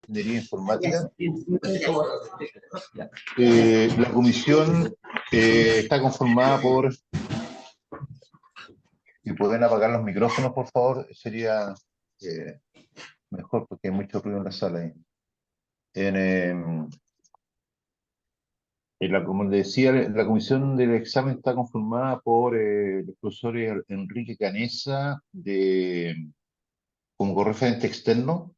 Ingeniería Informática. La comisión está conformada por... Si pueden apagar los micrófonos, por favor, sería mejor porque hay mucho ruido en la sala. Como les decía, la comisión del examen está conformada por los profesores Enrique Canesa como correferente externo.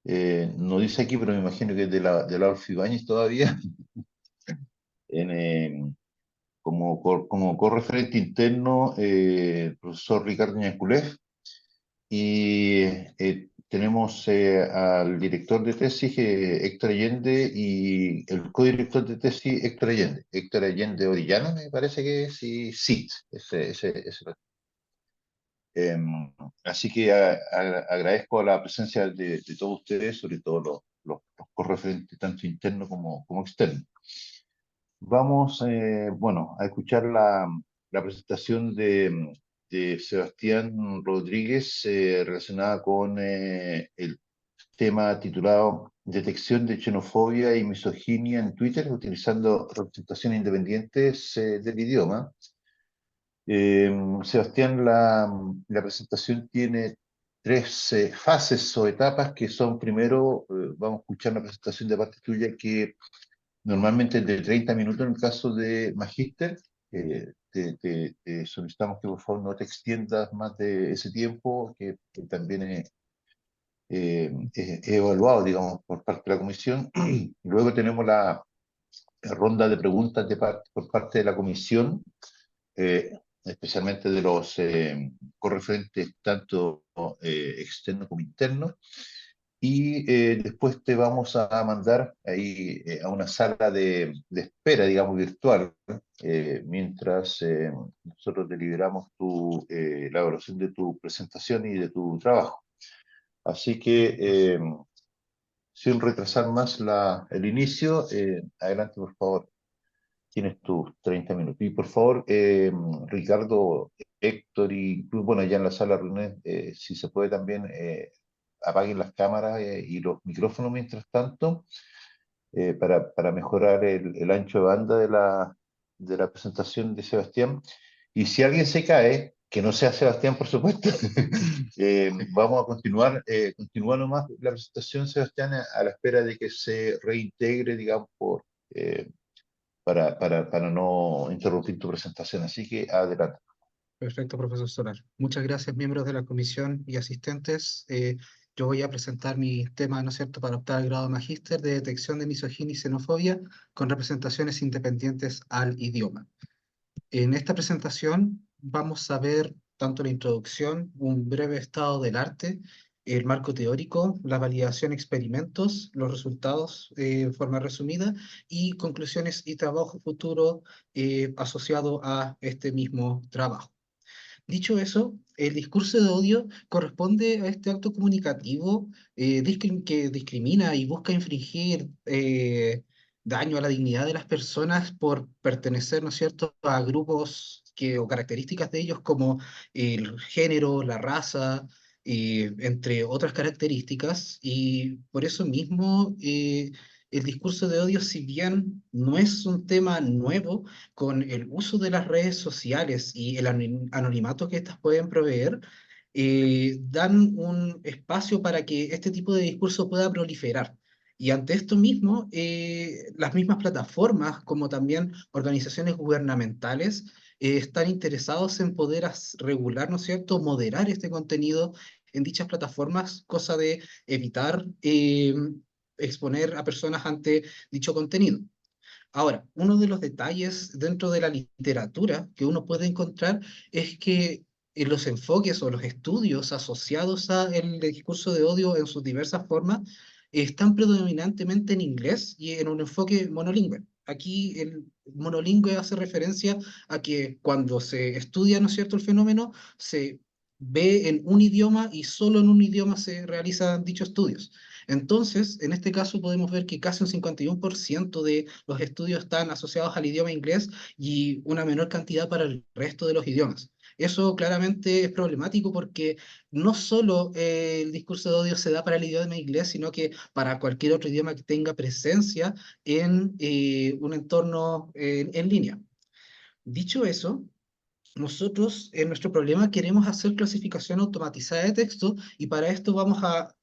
No dice aquí, pero me imagino que es de la Adolfo Ibáñez todavía. Como correferente interno, el profesor Ricardo Ñanculef. Y tenemos al director de tesis, Héctor Allende, y el codirector de tesis, Héctor Allende. Héctor Allende Orellana, me parece que es, y sí, ese. Así que agradezco la presencia de todos ustedes, sobre todo los correferentes, tanto internos como externos. Vamos, bueno, a escuchar la presentación de Sebastián Rodríguez relacionada con el tema titulado Detección de xenofobia y misoginia en Twitter utilizando representaciones independientes del idioma. Sebastián, la presentación tiene tres fases o etapas que son, primero, vamos a escuchar una presentación de parte tuya que normalmente es de 30 minutos en el caso de Magíster. Te solicitamos que por favor no te extiendas más de ese tiempo, que también es evaluado, digamos, por parte de la comisión. Luego tenemos la ronda de preguntas por parte de la comisión, especialmente de los correferentes tanto externos como internos. Y después te vamos a mandar ahí a una sala de espera, digamos, virtual, mientras nosotros deliberamos la evaluación de tu presentación y de tu trabajo. Así que, sin retrasar más el inicio, adelante, por favor. Tienes tus 30 minutos. Y por favor, Ricardo, Héctor y bueno, ya en la sala de reuniones, si se puede también, apaguen las cámaras y los micrófonos mientras tanto, para mejorar el ancho de banda de la presentación de Sebastián. Y si alguien se cae, que no sea Sebastián, por supuesto, vamos a continúa nomás la presentación, Sebastián, a la espera de que se reintegre, digamos, para no interrumpir tu presentación. Así que adelante. Perfecto, profesor Solar. Muchas gracias, miembros de la comisión y asistentes. Yo voy a presentar mi tema, ¿no es cierto?, para optar al grado de magíster de detección de misoginia y xenofobia con representaciones independientes al idioma. En esta presentación vamos a ver tanto la introducción, un breve estado del arte, el marco teórico, la validación, experimentos, los resultados en forma resumida y conclusiones y trabajo futuro asociado a este mismo trabajo. Dicho eso, el discurso de odio corresponde a este acto comunicativo que discrimina y busca infringir daño a la dignidad de las personas por pertenecer, ¿no es cierto?, a grupos o características de ellos como el género, la raza, entre otras características, y por eso mismo el discurso de odio, si bien no es un tema nuevo, con el uso de las redes sociales y el anonimato que éstas pueden proveer, dan un espacio para que este tipo de discurso pueda proliferar. Y ante esto mismo, las mismas plataformas, como también organizaciones gubernamentales, están interesados en poder regular, ¿no es cierto?, moderar este contenido en dichas plataformas, cosa de evitar exponer a personas ante dicho contenido. Ahora, uno de los detalles dentro de la literatura que uno puede encontrar es que los enfoques o los estudios asociados al discurso de odio en sus diversas formas están predominantemente en inglés y en un enfoque monolingüe. Aquí el monolingüe hace referencia a que cuando se estudia, ¿no es cierto?, el fenómeno, se ve en un idioma y solo en un idioma se realizan dichos estudios. Entonces, en este caso podemos ver que casi un 51% de los estudios están asociados al idioma inglés y una menor cantidad para el resto de los idiomas. Eso claramente es problemático porque no solo el discurso de odio se da para el idioma inglés, sino que para cualquier otro idioma que tenga presencia en un entorno en línea. Dicho eso, nosotros, en nuestro problema, queremos hacer clasificación automatizada de texto y para esto vamos a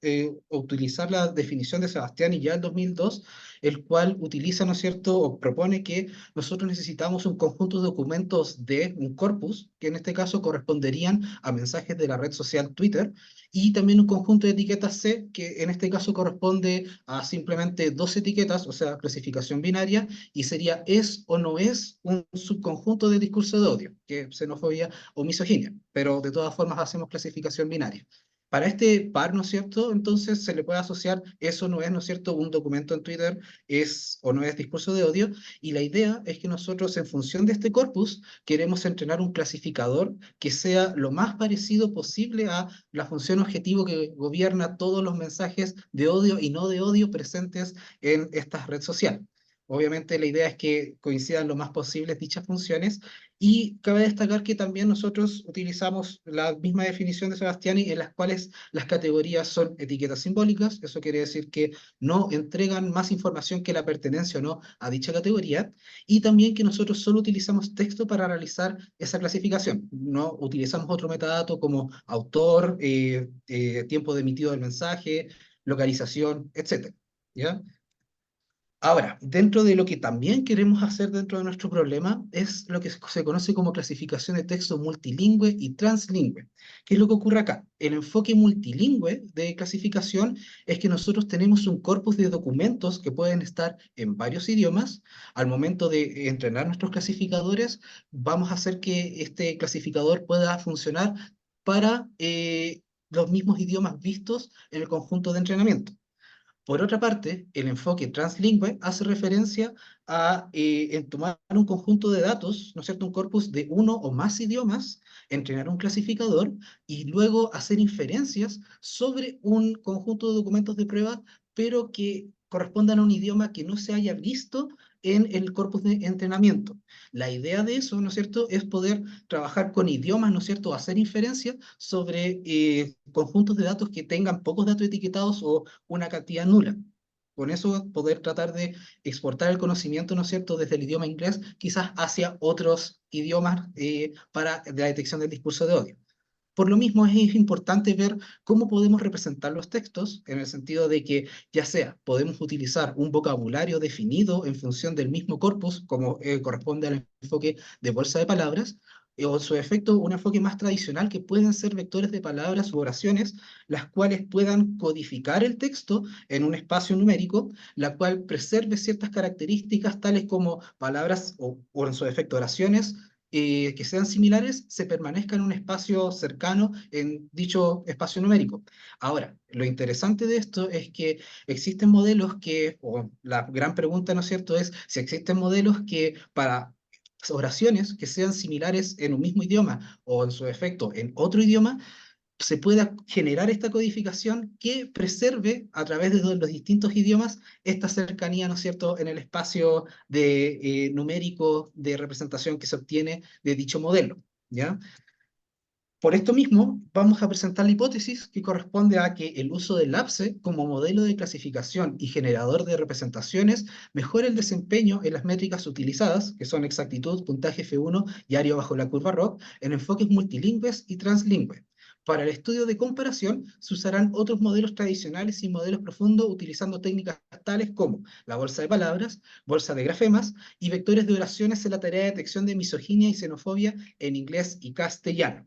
utilizar la definición de Sebastián y ya el 2002, el cual utiliza, ¿no es cierto?, o propone que nosotros necesitamos un conjunto de documentos de un corpus, que en este caso corresponderían a mensajes de la red social Twitter, y también un conjunto de etiquetas C, que en este caso corresponde a simplemente dos etiquetas, o sea, clasificación binaria, y sería es o no es un subconjunto de discurso de odio, que es xenofobia o misoginia, pero de todas formas hacemos clasificación binaria. Para este par, ¿no es cierto? Entonces se le puede asociar eso no es, ¿no es cierto? Un documento en Twitter es o no es discurso de odio, y la idea es que nosotros en función de este corpus queremos entrenar un clasificador que sea lo más parecido posible a la función objetivo que gobierna todos los mensajes de odio y no de odio presentes en esta red social. Obviamente la idea es que coincidan lo más posible dichas funciones y cabe destacar que también nosotros utilizamos la misma definición de Sebastiani en las cuales las categorías son etiquetas simbólicas, eso quiere decir que no entregan más información que la pertenencia o no a dicha categoría, y también que nosotros solo utilizamos texto para realizar esa clasificación, no utilizamos otro metadato como autor, tiempo de emitido del mensaje, localización, etcétera. ¿Ya? Ahora, dentro de lo que también queremos hacer dentro de nuestro problema es lo que se conoce como clasificación de texto multilingüe y translingüe. ¿Qué es lo que ocurre acá? El enfoque multilingüe de clasificación es que nosotros tenemos un corpus de documentos que pueden estar en varios idiomas. Al momento de entrenar nuestros clasificadores, vamos a hacer que este clasificador pueda funcionar para los mismos idiomas vistos en el conjunto de entrenamiento. Por otra parte, el enfoque translingüe hace referencia a en tomar un conjunto de datos, ¿no es cierto?, un corpus de uno o más idiomas, entrenar un clasificador y luego hacer inferencias sobre un conjunto de documentos de prueba, pero que correspondan a un idioma que no se haya visto en el corpus de entrenamiento. La idea de eso, ¿no es cierto?, es poder trabajar con idiomas, ¿no es cierto?, hacer inferencias sobre conjuntos de datos que tengan pocos datos etiquetados o una cantidad nula. Con eso poder tratar de exportar el conocimiento, ¿no es cierto?, desde el idioma inglés quizás hacia otros idiomas para la detección del discurso de odio. Por lo mismo es importante ver cómo podemos representar los textos, en el sentido de que ya sea podemos utilizar un vocabulario definido en función del mismo corpus, como corresponde al enfoque de bolsa de palabras, o en su efecto un enfoque más tradicional que pueden ser vectores de palabras u oraciones, las cuales puedan codificar el texto en un espacio numérico, la cual preserve ciertas características tales como palabras o en su efecto oraciones que sean similares se permanezcan en un espacio cercano en dicho espacio numérico. Ahora, lo interesante de esto es que existen modelos que, o la gran pregunta, ¿no es cierto?, es si existen modelos que para oraciones que sean similares en un mismo idioma o en su efecto en otro idioma, se pueda generar esta codificación que preserve a través de los distintos idiomas esta cercanía, ¿no es cierto?, en el espacio de, numérico de representación que se obtiene de dicho modelo, ¿ya? Por esto mismo, vamos a presentar la hipótesis que corresponde a que el uso del LAPSE como modelo de clasificación y generador de representaciones mejora el desempeño en las métricas utilizadas, que son exactitud, puntaje F1 y área bajo la curva ROC, en enfoques multilingües y translingües. Para el estudio de comparación, se usarán otros modelos tradicionales y modelos profundos utilizando técnicas tales como la bolsa de palabras, bolsa de grafemas y vectores de oraciones en la tarea de detección de misoginia y xenofobia en inglés y castellano.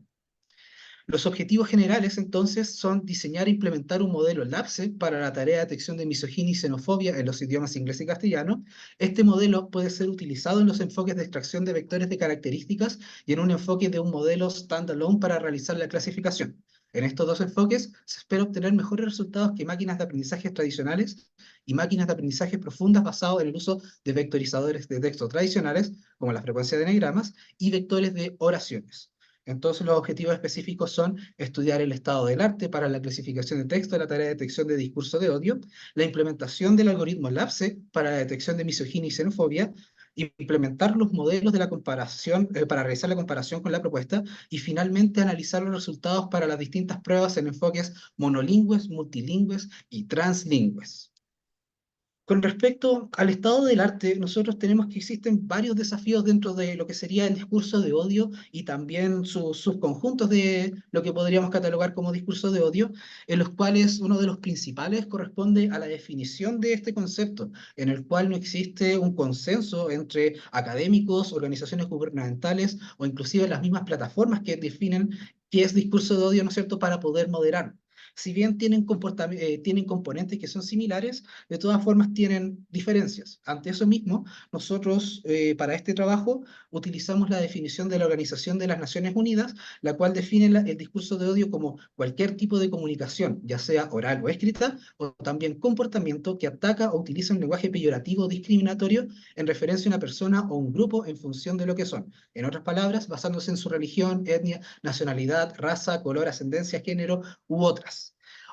Los objetivos generales, entonces, son diseñar e implementar un modelo LAPSE para la tarea de detección de misoginia y xenofobia en los idiomas inglés y castellano. Este modelo puede ser utilizado en los enfoques de extracción de vectores de características y en un enfoque de un modelo standalone para realizar la clasificación. En estos dos enfoques se espera obtener mejores resultados que máquinas de aprendizaje tradicionales y máquinas de aprendizaje profundas basadas en el uso de vectorizadores de texto tradicionales, como la frecuencia de eneagramas, y vectores de oraciones. Entonces los objetivos específicos son estudiar el estado del arte para la clasificación de texto de la tarea de detección de discurso de odio, la implementación del algoritmo LAPSE para la detección de misoginia y xenofobia, implementar los modelos de la comparación, para realizar la comparación con la propuesta, y finalmente analizar los resultados para las distintas pruebas en enfoques monolingües, multilingües y translingües. Con respecto al estado del arte, nosotros tenemos que existen varios desafíos dentro de lo que sería el discurso de odio y también sus subconjuntos de lo que podríamos catalogar como discurso de odio, en los cuales uno de los principales corresponde a la definición de este concepto, en el cual no existe un consenso entre académicos, organizaciones gubernamentales o inclusive las mismas plataformas que definen qué es discurso de odio, ¿no es cierto?, para poder moderar. Si bien tienen componentes que son similares, de todas formas tienen diferencias. Ante eso mismo, nosotros para este trabajo utilizamos la definición de la Organización de las Naciones Unidas, la cual define el discurso de odio como cualquier tipo de comunicación, ya sea oral o escrita, o también comportamiento que ataca o utiliza un lenguaje peyorativo o discriminatorio en referencia a una persona o un grupo en función de lo que son. En otras palabras, basándose en su religión, etnia, nacionalidad, raza, color, ascendencia, género u otras.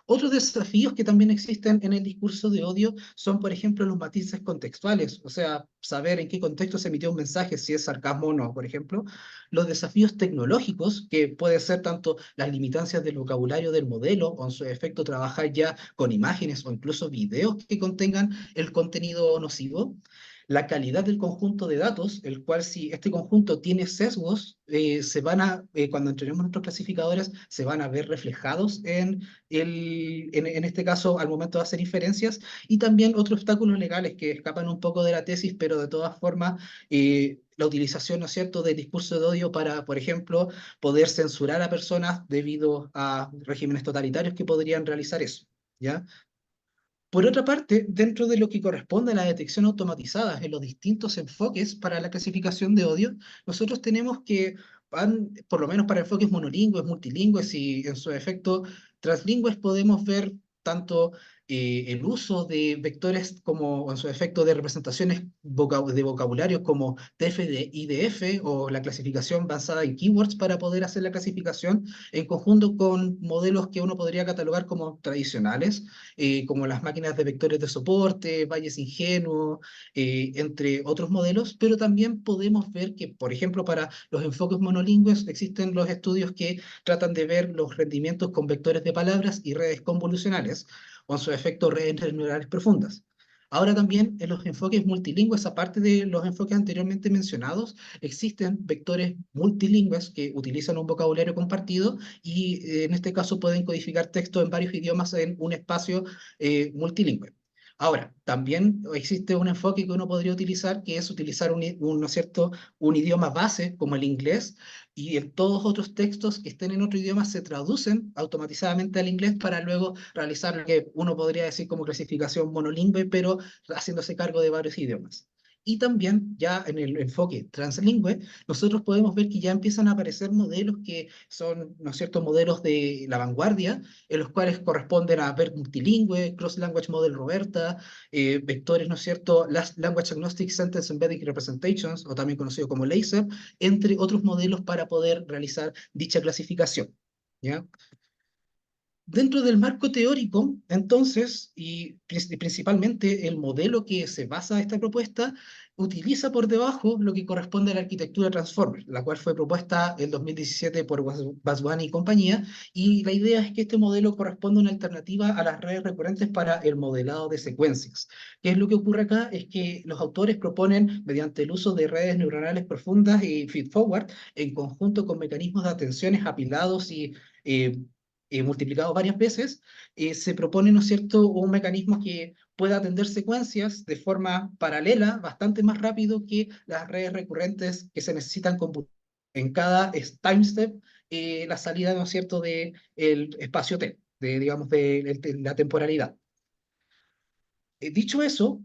Otros desafíos que también existen en el discurso de odio son, por ejemplo, los matices contextuales, o sea, saber en qué contexto se emitió un mensaje, si es sarcasmo o no, por ejemplo. Los desafíos tecnológicos, que puede ser tanto las limitancias del vocabulario del modelo, o en su efecto trabajar ya con imágenes o incluso videos que contengan el contenido nocivo. La calidad del conjunto de datos, el cual si este conjunto tiene sesgos, cuando entrenemos nuestros clasificadores, se van a ver reflejados en este caso, al momento de hacer inferencias, y también otros obstáculos legales que escapan un poco de la tesis, pero de todas formas, la utilización, ¿no es cierto?, del discurso de odio para, por ejemplo, poder censurar a personas debido a regímenes totalitarios que podrían realizar eso, ¿ya? Por otra parte, dentro de lo que corresponde a la detección automatizada en los distintos enfoques para la clasificación de odio, nosotros tenemos que, por lo menos para enfoques monolingües, multilingües y en su efecto translingües, podemos ver tanto el uso de vectores como en su efecto de representaciones de vocabulario como TF y DF o la clasificación basada en keywords para poder hacer la clasificación en conjunto con modelos que uno podría catalogar como tradicionales como las máquinas de vectores de soporte, Bayes ingenuo, entre otros modelos, pero también podemos ver que, por ejemplo, para los enfoques monolingües existen los estudios que tratan de ver los rendimientos con vectores de palabras y redes convolucionales, o en su efecto redes neurales profundas. Ahora también en los enfoques multilingües, aparte de los enfoques anteriormente mencionados, existen vectores multilingües que utilizan un vocabulario compartido y en este caso pueden codificar texto en varios idiomas en un espacio multilingüe. Ahora, también existe un enfoque que uno podría utilizar, que es utilizar ¿no es cierto?, un idioma base como el inglés, y en todos otros textos que estén en otro idioma se traducen automatizadamente al inglés para luego realizar lo que uno podría decir como clasificación monolingüe, pero haciéndose cargo de varios idiomas. Y también ya en el enfoque translingüe, nosotros podemos ver que ya empiezan a aparecer modelos que son, ¿no es cierto?, modelos de la vanguardia, en los cuales corresponden a ver multilingüe, Cross Language Model Roberta, vectores, ¿no es cierto?, Language Agnostic Sentence Embedding Representations, o también conocido como LASER, entre otros modelos para poder realizar dicha clasificación, ¿ya? Dentro del marco teórico, entonces, y principalmente el modelo que se basa esta propuesta, utiliza por debajo lo que corresponde a la arquitectura Transformer, la cual fue propuesta en 2017 por Vaswani y compañía, y la idea es que este modelo corresponde a una alternativa a las redes recurrentes para el modelado de secuencias. ¿Qué es lo que ocurre acá? Es que los autores proponen, mediante el uso de redes neuronales profundas y feed-forward, en conjunto con mecanismos de atenciones apilados y eh, multiplicado varias veces, se propone, ¿no es cierto?, un mecanismo que pueda atender secuencias de forma paralela, bastante más rápido que las redes recurrentes que se necesitan computar en cada time step, la salida, ¿no es cierto?, del espacio T, digamos, de la temporalidad. Dicho eso,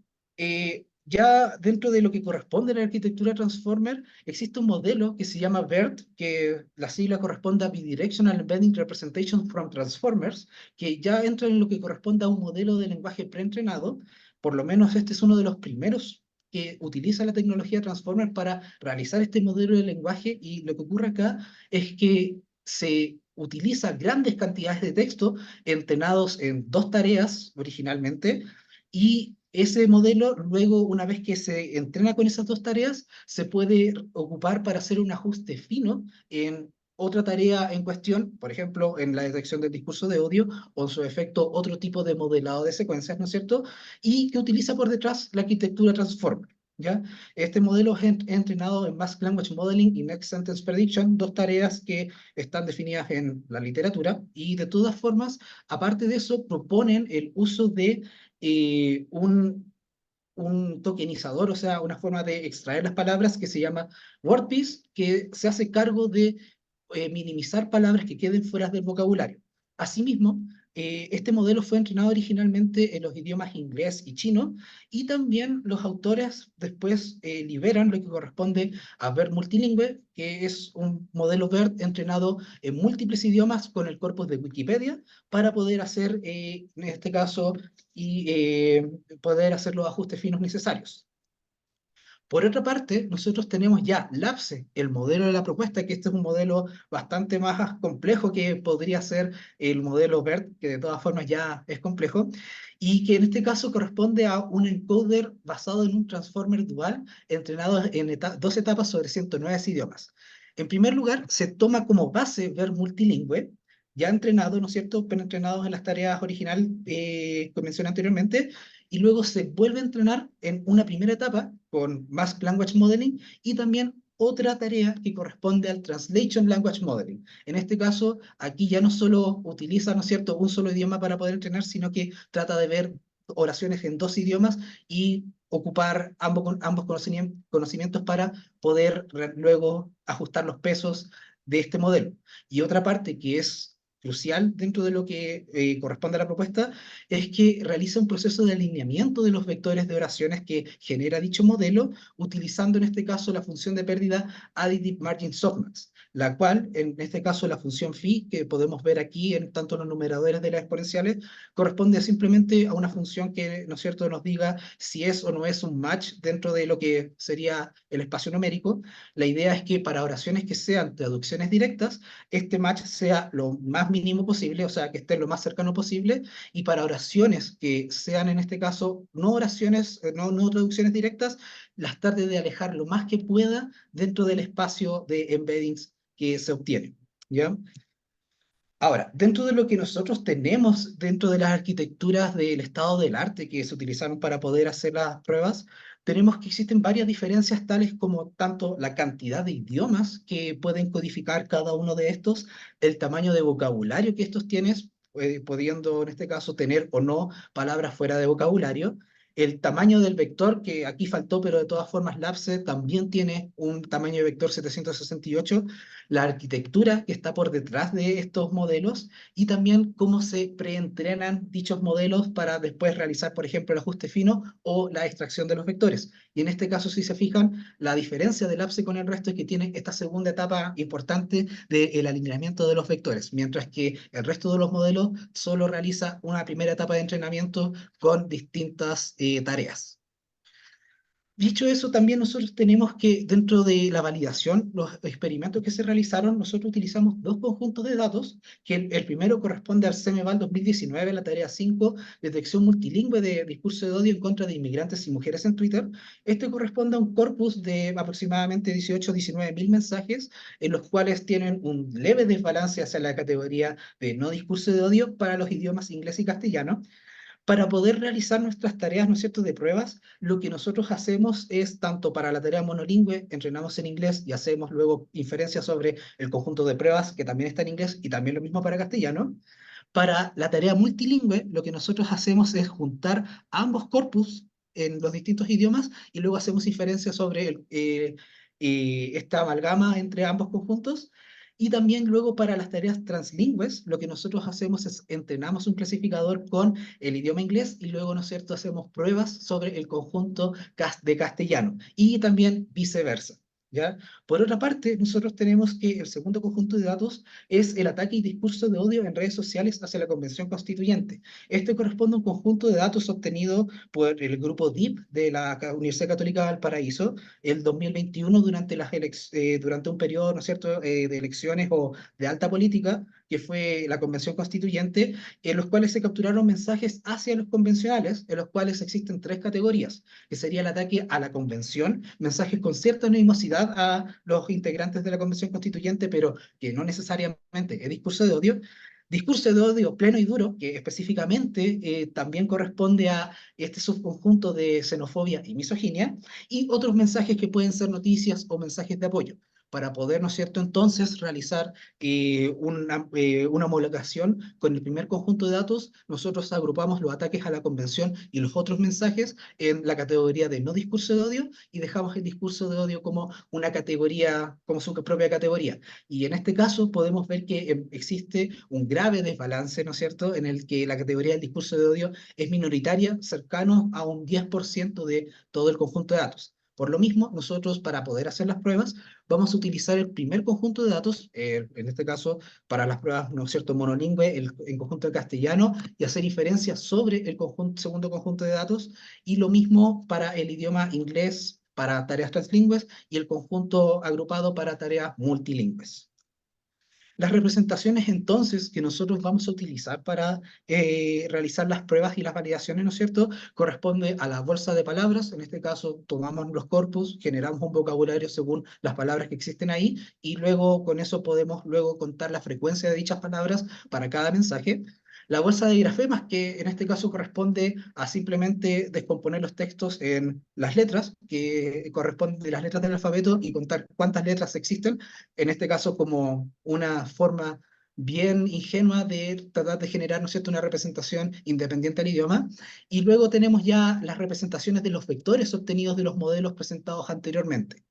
ya dentro de lo que corresponde a la arquitectura Transformer, existe un modelo que se llama BERT, que la sigla corresponde a Bidirectional Embedding Representation from Transformers, que ya entra en lo que corresponde a un modelo de lenguaje preentrenado. Por lo menos este es uno de los primeros que utiliza la tecnología Transformer para realizar este modelo de lenguaje, y lo que ocurre acá es que se utiliza grandes cantidades de texto entrenados en dos tareas originalmente, y Ese modelo, luego, una vez que se entrena con esas dos tareas, se puede ocupar para hacer un ajuste fino en otra tarea en cuestión, por ejemplo, en la detección del discurso de odio, o en su efecto otro tipo de modelado de secuencias, ¿no es cierto? Y que utiliza por detrás la arquitectura Transformer. ¿Ya? Este modelo es entrenado en Mask Language Modeling y Next Sentence Prediction, dos tareas que están definidas en la literatura, y de todas formas, aparte de eso, proponen el uso de un tokenizador, o sea, una forma de extraer las palabras que se llama WordPiece, que se hace cargo de minimizar palabras que queden fuera del vocabulario. Asimismo, este modelo fue entrenado originalmente en los idiomas inglés y chino, y también los autores después liberan lo que corresponde a BERT multilingüe, que es un modelo BERT entrenado en múltiples idiomas con el corpus de Wikipedia para poder hacer, en este caso, y poder hacer los ajustes finos necesarios. Por otra parte, nosotros tenemos ya LAPSE, el modelo de la propuesta, que este es un modelo bastante más complejo que podría ser el modelo BERT, que de todas formas ya es complejo, y que en este caso corresponde a un encoder basado en un transformer dual entrenado en dos etapas sobre 109 idiomas. En primer lugar, se toma como base BERT multilingüe, ya entrenado, ¿no es cierto?, pero entrenados en las tareas original que mencioné anteriormente, y luego se vuelve a entrenar en una primera etapa con Mask Language Modeling y también otra tarea que corresponde al Translation Language Modeling. En este caso, aquí ya no solo utiliza, ¿no es cierto?, un solo idioma para poder entrenar, sino que trata de ver oraciones en dos idiomas y ocupar ambos conocimientos para poder luego ajustar los pesos de este modelo. Y otra parte que es crucial dentro de lo que corresponde a la propuesta es que realiza un proceso de alineamiento de los vectores de oraciones que genera dicho modelo, utilizando en este caso la función de pérdida Additive Margin Softmax, la cual, en este caso la función phi, que podemos ver aquí en tanto los numeradores de las exponenciales, corresponde simplemente a una función que, ¿no es cierto?, nos diga si es o no es un match dentro de lo que sería el espacio numérico. La idea es que para oraciones que sean traducciones directas, este match sea lo más mínimo posible, o sea, que esté lo más cercano posible, y para oraciones que sean en este caso no oraciones, no traducciones directas, las trate de alejar lo más que pueda dentro del espacio de embeddings que se obtiene. ¿Ya? Ahora, dentro de lo que nosotros tenemos dentro de las arquitecturas del estado del arte que se utilizaron para poder hacer las pruebas, tenemos que existen varias diferencias tales como tanto la cantidad de idiomas que pueden codificar cada uno de estos, el tamaño de vocabulario que estos tienen, pudiendo en este caso tener o no palabras fuera de vocabulario, el tamaño del vector, que aquí faltó, pero de todas formas LAPSE también tiene un tamaño de vector 768, la arquitectura que está por detrás de estos modelos y también cómo se preentrenan dichos modelos para después realizar, por ejemplo, el ajuste fino o la extracción de los vectores. Y en este caso, si se fijan, la diferencia del APSE con el resto es que tiene esta segunda etapa importante del alineamiento de los vectores, mientras que el resto de los modelos solo realiza una primera etapa de entrenamiento con distintas tareas. Dicho eso, también nosotros tenemos que, dentro de la validación, los experimentos que se realizaron, nosotros utilizamos dos conjuntos de datos, que el primero corresponde al CEMEVAL 2019, la tarea 5, detección multilingüe de discurso de odio en contra de inmigrantes y mujeres en Twitter. Este corresponde a un corpus de aproximadamente 18 o 19 mil mensajes, en los cuales tienen un leve desbalance hacia la categoría de no discurso de odio para los idiomas inglés y castellano. Para poder realizar nuestras tareas, ¿no es cierto?, de pruebas, lo que nosotros hacemos es, tanto para la tarea monolingüe, entrenamos en inglés y hacemos luego inferencias sobre el conjunto de pruebas, que también está en inglés, y también lo mismo para castellano. Para la tarea multilingüe, lo que nosotros hacemos es juntar ambos corpus en los distintos idiomas y luego hacemos inferencias sobre esta amalgama entre ambos conjuntos. Y también luego para las tareas translingües, lo que nosotros hacemos es entrenamos un clasificador con el idioma inglés y luego, ¿no es cierto?, hacemos pruebas sobre el conjunto de castellano y también viceversa. ¿Ya? Por otra parte, nosotros tenemos que el segundo conjunto de datos es el ataque y discurso de odio en redes sociales hacia la Convención Constituyente. Este corresponde a un conjunto de datos obtenido por el grupo DIP de la Universidad Católica de Valparaíso el 2021 durante un periodo, ¿no es cierto?, de elecciones o de alta política, que fue la Convención Constituyente, en los cuales se capturaron mensajes hacia los convencionales, en los cuales existen tres categorías, que sería el ataque a la convención, mensajes con cierta anonimosidad a los integrantes de la Convención Constituyente, pero que no necesariamente es discurso de odio pleno y duro, que específicamente también corresponde a este subconjunto de xenofobia y misoginia, y otros mensajes que pueden ser noticias o mensajes de apoyo, para poder, ¿no es cierto?, entonces realizar una homologación con el primer conjunto de datos. Nosotros agrupamos los ataques a la convención y los otros mensajes en la categoría de no discurso de odio y dejamos el discurso de odio como una categoría, como su propia categoría. Y en este caso podemos ver que existe un grave desbalance, ¿no es cierto?, en el que la categoría del discurso de odio es minoritaria, cercano a un 10% de todo el conjunto de datos. Por lo mismo, nosotros para poder hacer las pruebas vamos a utilizar el primer conjunto de datos, en este caso para las pruebas, ¿no es cierto?, monolingüe, el conjunto de castellano, y hacer inferencias sobre el segundo conjunto de datos, y lo mismo para el idioma inglés para tareas translingües y el conjunto agrupado para tareas multilingües. Las representaciones entonces que nosotros vamos a utilizar para realizar las pruebas y las validaciones, ¿no es cierto?, corresponde a la bolsa de palabras. En este caso tomamos los corpus, generamos un vocabulario según las palabras que existen ahí, y luego con eso podemos luego contar la frecuencia de dichas palabras para cada mensaje. La bolsa de grafemas, que en este caso corresponde a simplemente descomponer los textos en las letras, que corresponden de las letras del alfabeto, y contar cuántas letras existen, en este caso como una forma bien ingenua de tratar de generar, ¿no es cierto?, una representación independiente del idioma. Y luego tenemos ya las representaciones de los vectores obtenidos de los modelos presentados anteriormente.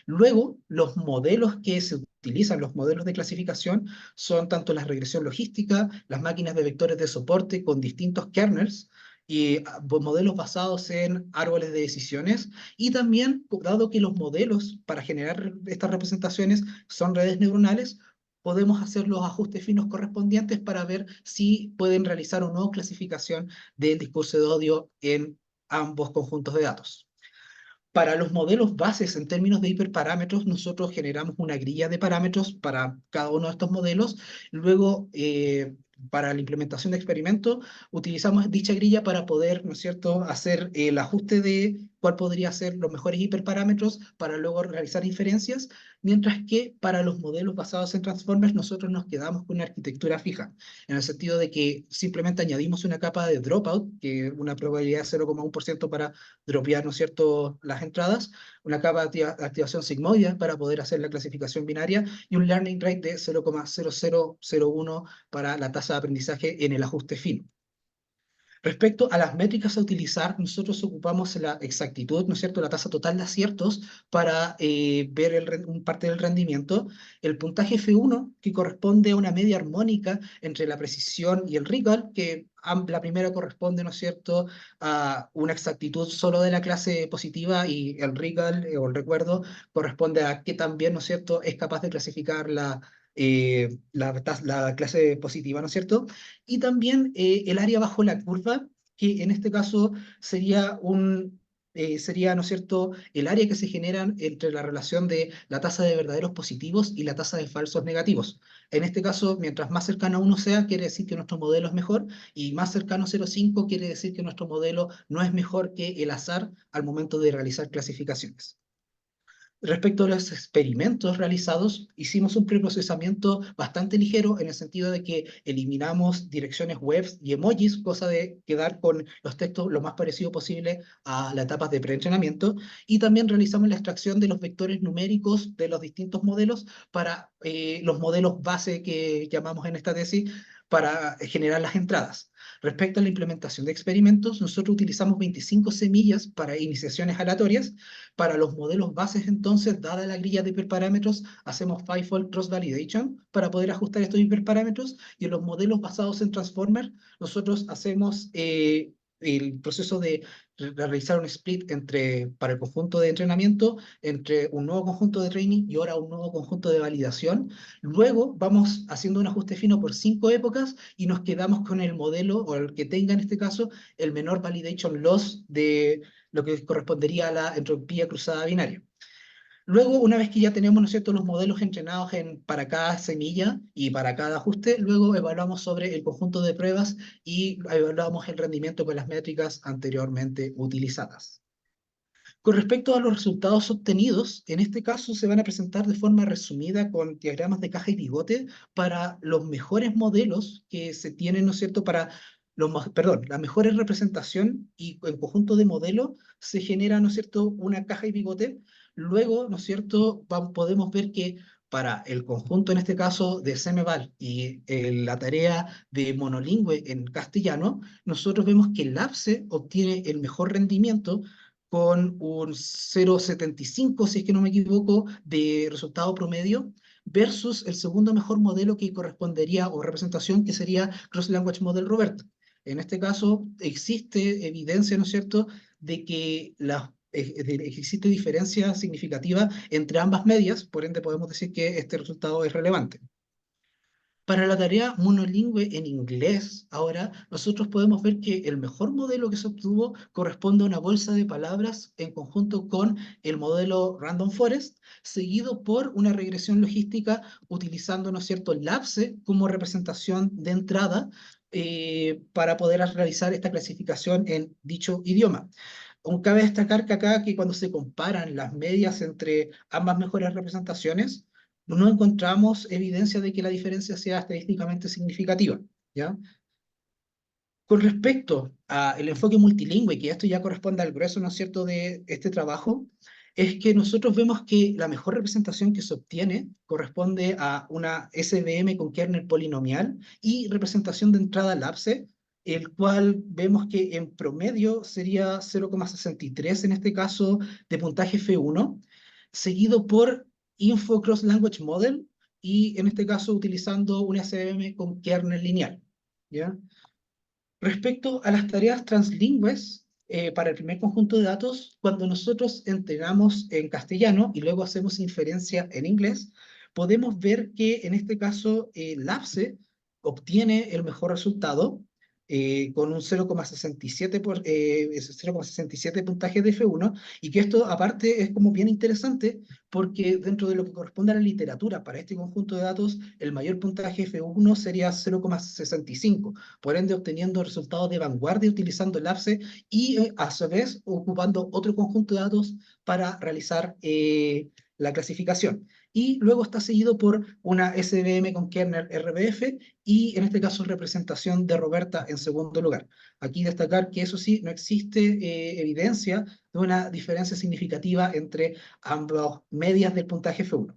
Luego, los modelos que se utilizan, los modelos de clasificación, son tanto la regresión logística, las máquinas de vectores de soporte con distintos kernels, y modelos basados en árboles de decisiones, y también, dado que los modelos para generar estas representaciones son redes neuronales, podemos hacer los ajustes finos correspondientes para ver si pueden realizar o no clasificación del discurso de odio en ambos conjuntos de datos. Para los modelos bases en términos de hiperparámetros, nosotros generamos una grilla de parámetros para cada uno de estos modelos. Luego, para la implementación de experimento, utilizamos dicha grilla para poder, ¿no es cierto?, hacer el ajuste de cuál podría ser los mejores hiperparámetros para luego realizar inferencias, mientras que para los modelos basados en transformers nosotros nos quedamos con una arquitectura fija, en el sentido de que simplemente añadimos una capa de dropout, que es una probabilidad de 0,1% para dropear, ¿no es cierto?, las entradas, una capa de activación sigmoide para poder hacer la clasificación binaria, y un learning rate de 0,0001 para la tasa de aprendizaje en el ajuste fino. Respecto a las métricas a utilizar, nosotros ocupamos la exactitud, ¿no es cierto?, la tasa total de aciertos para ver un parte del rendimiento, el puntaje F1, que corresponde a una media armónica entre la precisión y el recall, que la primera corresponde, ¿no es cierto?, a una exactitud solo de la clase positiva, y el recall o el recuerdo corresponde a que también, ¿no es cierto?, es capaz de clasificar la clase positiva, ¿no es cierto? Y también el área bajo la curva, que en este caso sería, ¿no es cierto?, el área que se genera entre la relación de la tasa de verdaderos positivos y la tasa de falsos negativos. En este caso, mientras más cercano a 1 sea, quiere decir que nuestro modelo es mejor, y más cercano a 0,5 quiere decir que nuestro modelo no es mejor que el azar al momento de realizar clasificaciones. Respecto a los experimentos realizados, hicimos un preprocesamiento bastante ligero, en el sentido de que eliminamos direcciones web y emojis, cosa de quedar con los textos lo más parecido posible a las etapas de preentrenamiento, y también realizamos la extracción de los vectores numéricos de los distintos modelos para los modelos base que llamamos en esta tesis, para generar las entradas. Respecto a la implementación de experimentos, nosotros utilizamos 25 semillas para iniciaciones aleatorias. Para los modelos bases, entonces, dada la grilla de hiperparámetros, hacemos fivefold cross validation para poder ajustar estos hiperparámetros, y en los modelos basados en transformer, nosotros hacemos el proceso de realizar un split para el conjunto de entrenamiento, entre un nuevo conjunto de training y ahora un nuevo conjunto de validación. Luego vamos haciendo un ajuste fino por 5 épocas, y nos quedamos con el modelo, o el que tenga en este caso el menor validation loss de lo que correspondería a la entropía cruzada binaria. Luego, una vez que ya tenemos, ¿no es cierto?, los modelos entrenados para cada semilla y para cada ajuste, luego evaluamos sobre el conjunto de pruebas y evaluamos el rendimiento con las métricas anteriormente utilizadas. Con respecto a los resultados obtenidos, en este caso se van a presentar de forma resumida con diagramas de caja y bigote para los mejores modelos que se tienen, ¿no es cierto?, para perdón, la mejor representación y en conjunto de modelo se genera, ¿no es cierto?, una caja y bigote. Luego, ¿no es cierto?, podemos ver que para el conjunto, en este caso, de Seneval y la tarea de monolingüe en castellano, nosotros vemos que el LAPSE obtiene el mejor rendimiento con un 0,75, si es que no me equivoco, de resultado promedio, versus el segundo mejor modelo que correspondería o representación, que sería Cross Language Model Roberta. En este caso, existe evidencia, ¿no es cierto?, de que existe diferencia significativa entre ambas medias, por ende podemos decir que este resultado es relevante. Para la tarea monolingüe en inglés, ahora nosotros podemos ver que el mejor modelo que se obtuvo corresponde a una bolsa de palabras en conjunto con el modelo Random Forest, seguido por una regresión logística utilizando, ¿no es cierto?, el LAPSE como representación de entrada para poder realizar esta clasificación en dicho idioma. Aún cabe destacar que acá, que cuando se comparan las medias entre ambas mejores representaciones, no encontramos evidencia de que la diferencia sea estadísticamente significativa, ¿ya? Con respecto al enfoque multilingüe, que esto ya corresponde al grueso, ¿no es cierto?, de este trabajo, es que nosotros vemos que la mejor representación que se obtiene corresponde a una SVM con kernel polinomial y representación de entrada LAPSE, el cual vemos que en promedio sería 0,63 en este caso de puntaje F1, seguido por Info Cross Language Model y en este caso utilizando una SVM con kernel lineal, ¿ya? Respecto a las tareas translingües, para el primer conjunto de datos, cuando nosotros entrenamos en castellano y luego hacemos inferencia en inglés, podemos ver que en este caso LAPSE obtiene el mejor resultado con un 0,67 puntaje de F1, y que esto aparte es como bien interesante porque dentro de lo que corresponde a la literatura para este conjunto de datos, el mayor puntaje F1 sería 0,65, por ende obteniendo resultados de vanguardia utilizando el LAPSE y a su vez ocupando otro conjunto de datos para realizar la clasificación. Y luego está seguido por una SVM con kernel RBF y en este caso representación de Roberta en segundo lugar. Aquí destacar que eso sí, no existe evidencia de una diferencia significativa entre ambas medias del puntaje F1.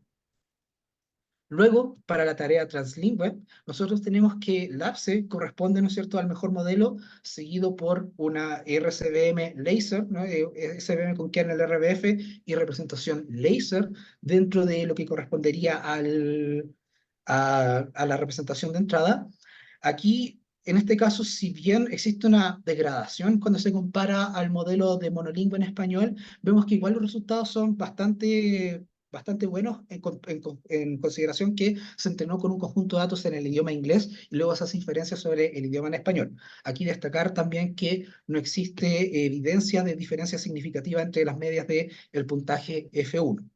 Luego, para la tarea translingüe, nosotros tenemos que LAPSE corresponde, ¿no es cierto?, al mejor modelo, seguido por una RCBM Laser, ¿no?, SVM con kernel RBF y representación Laser dentro de lo que correspondería a la representación de entrada. Aquí, en este caso, si bien existe una degradación cuando se compara al modelo de monolingüe en español, vemos que igual los resultados son bastante buenos en consideración que se entrenó con un conjunto de datos en el idioma inglés y luego se hace inferencia sobre el idioma en español. Aquí destacar también que no existe evidencia de diferencia significativa entre las medias del puntaje F1.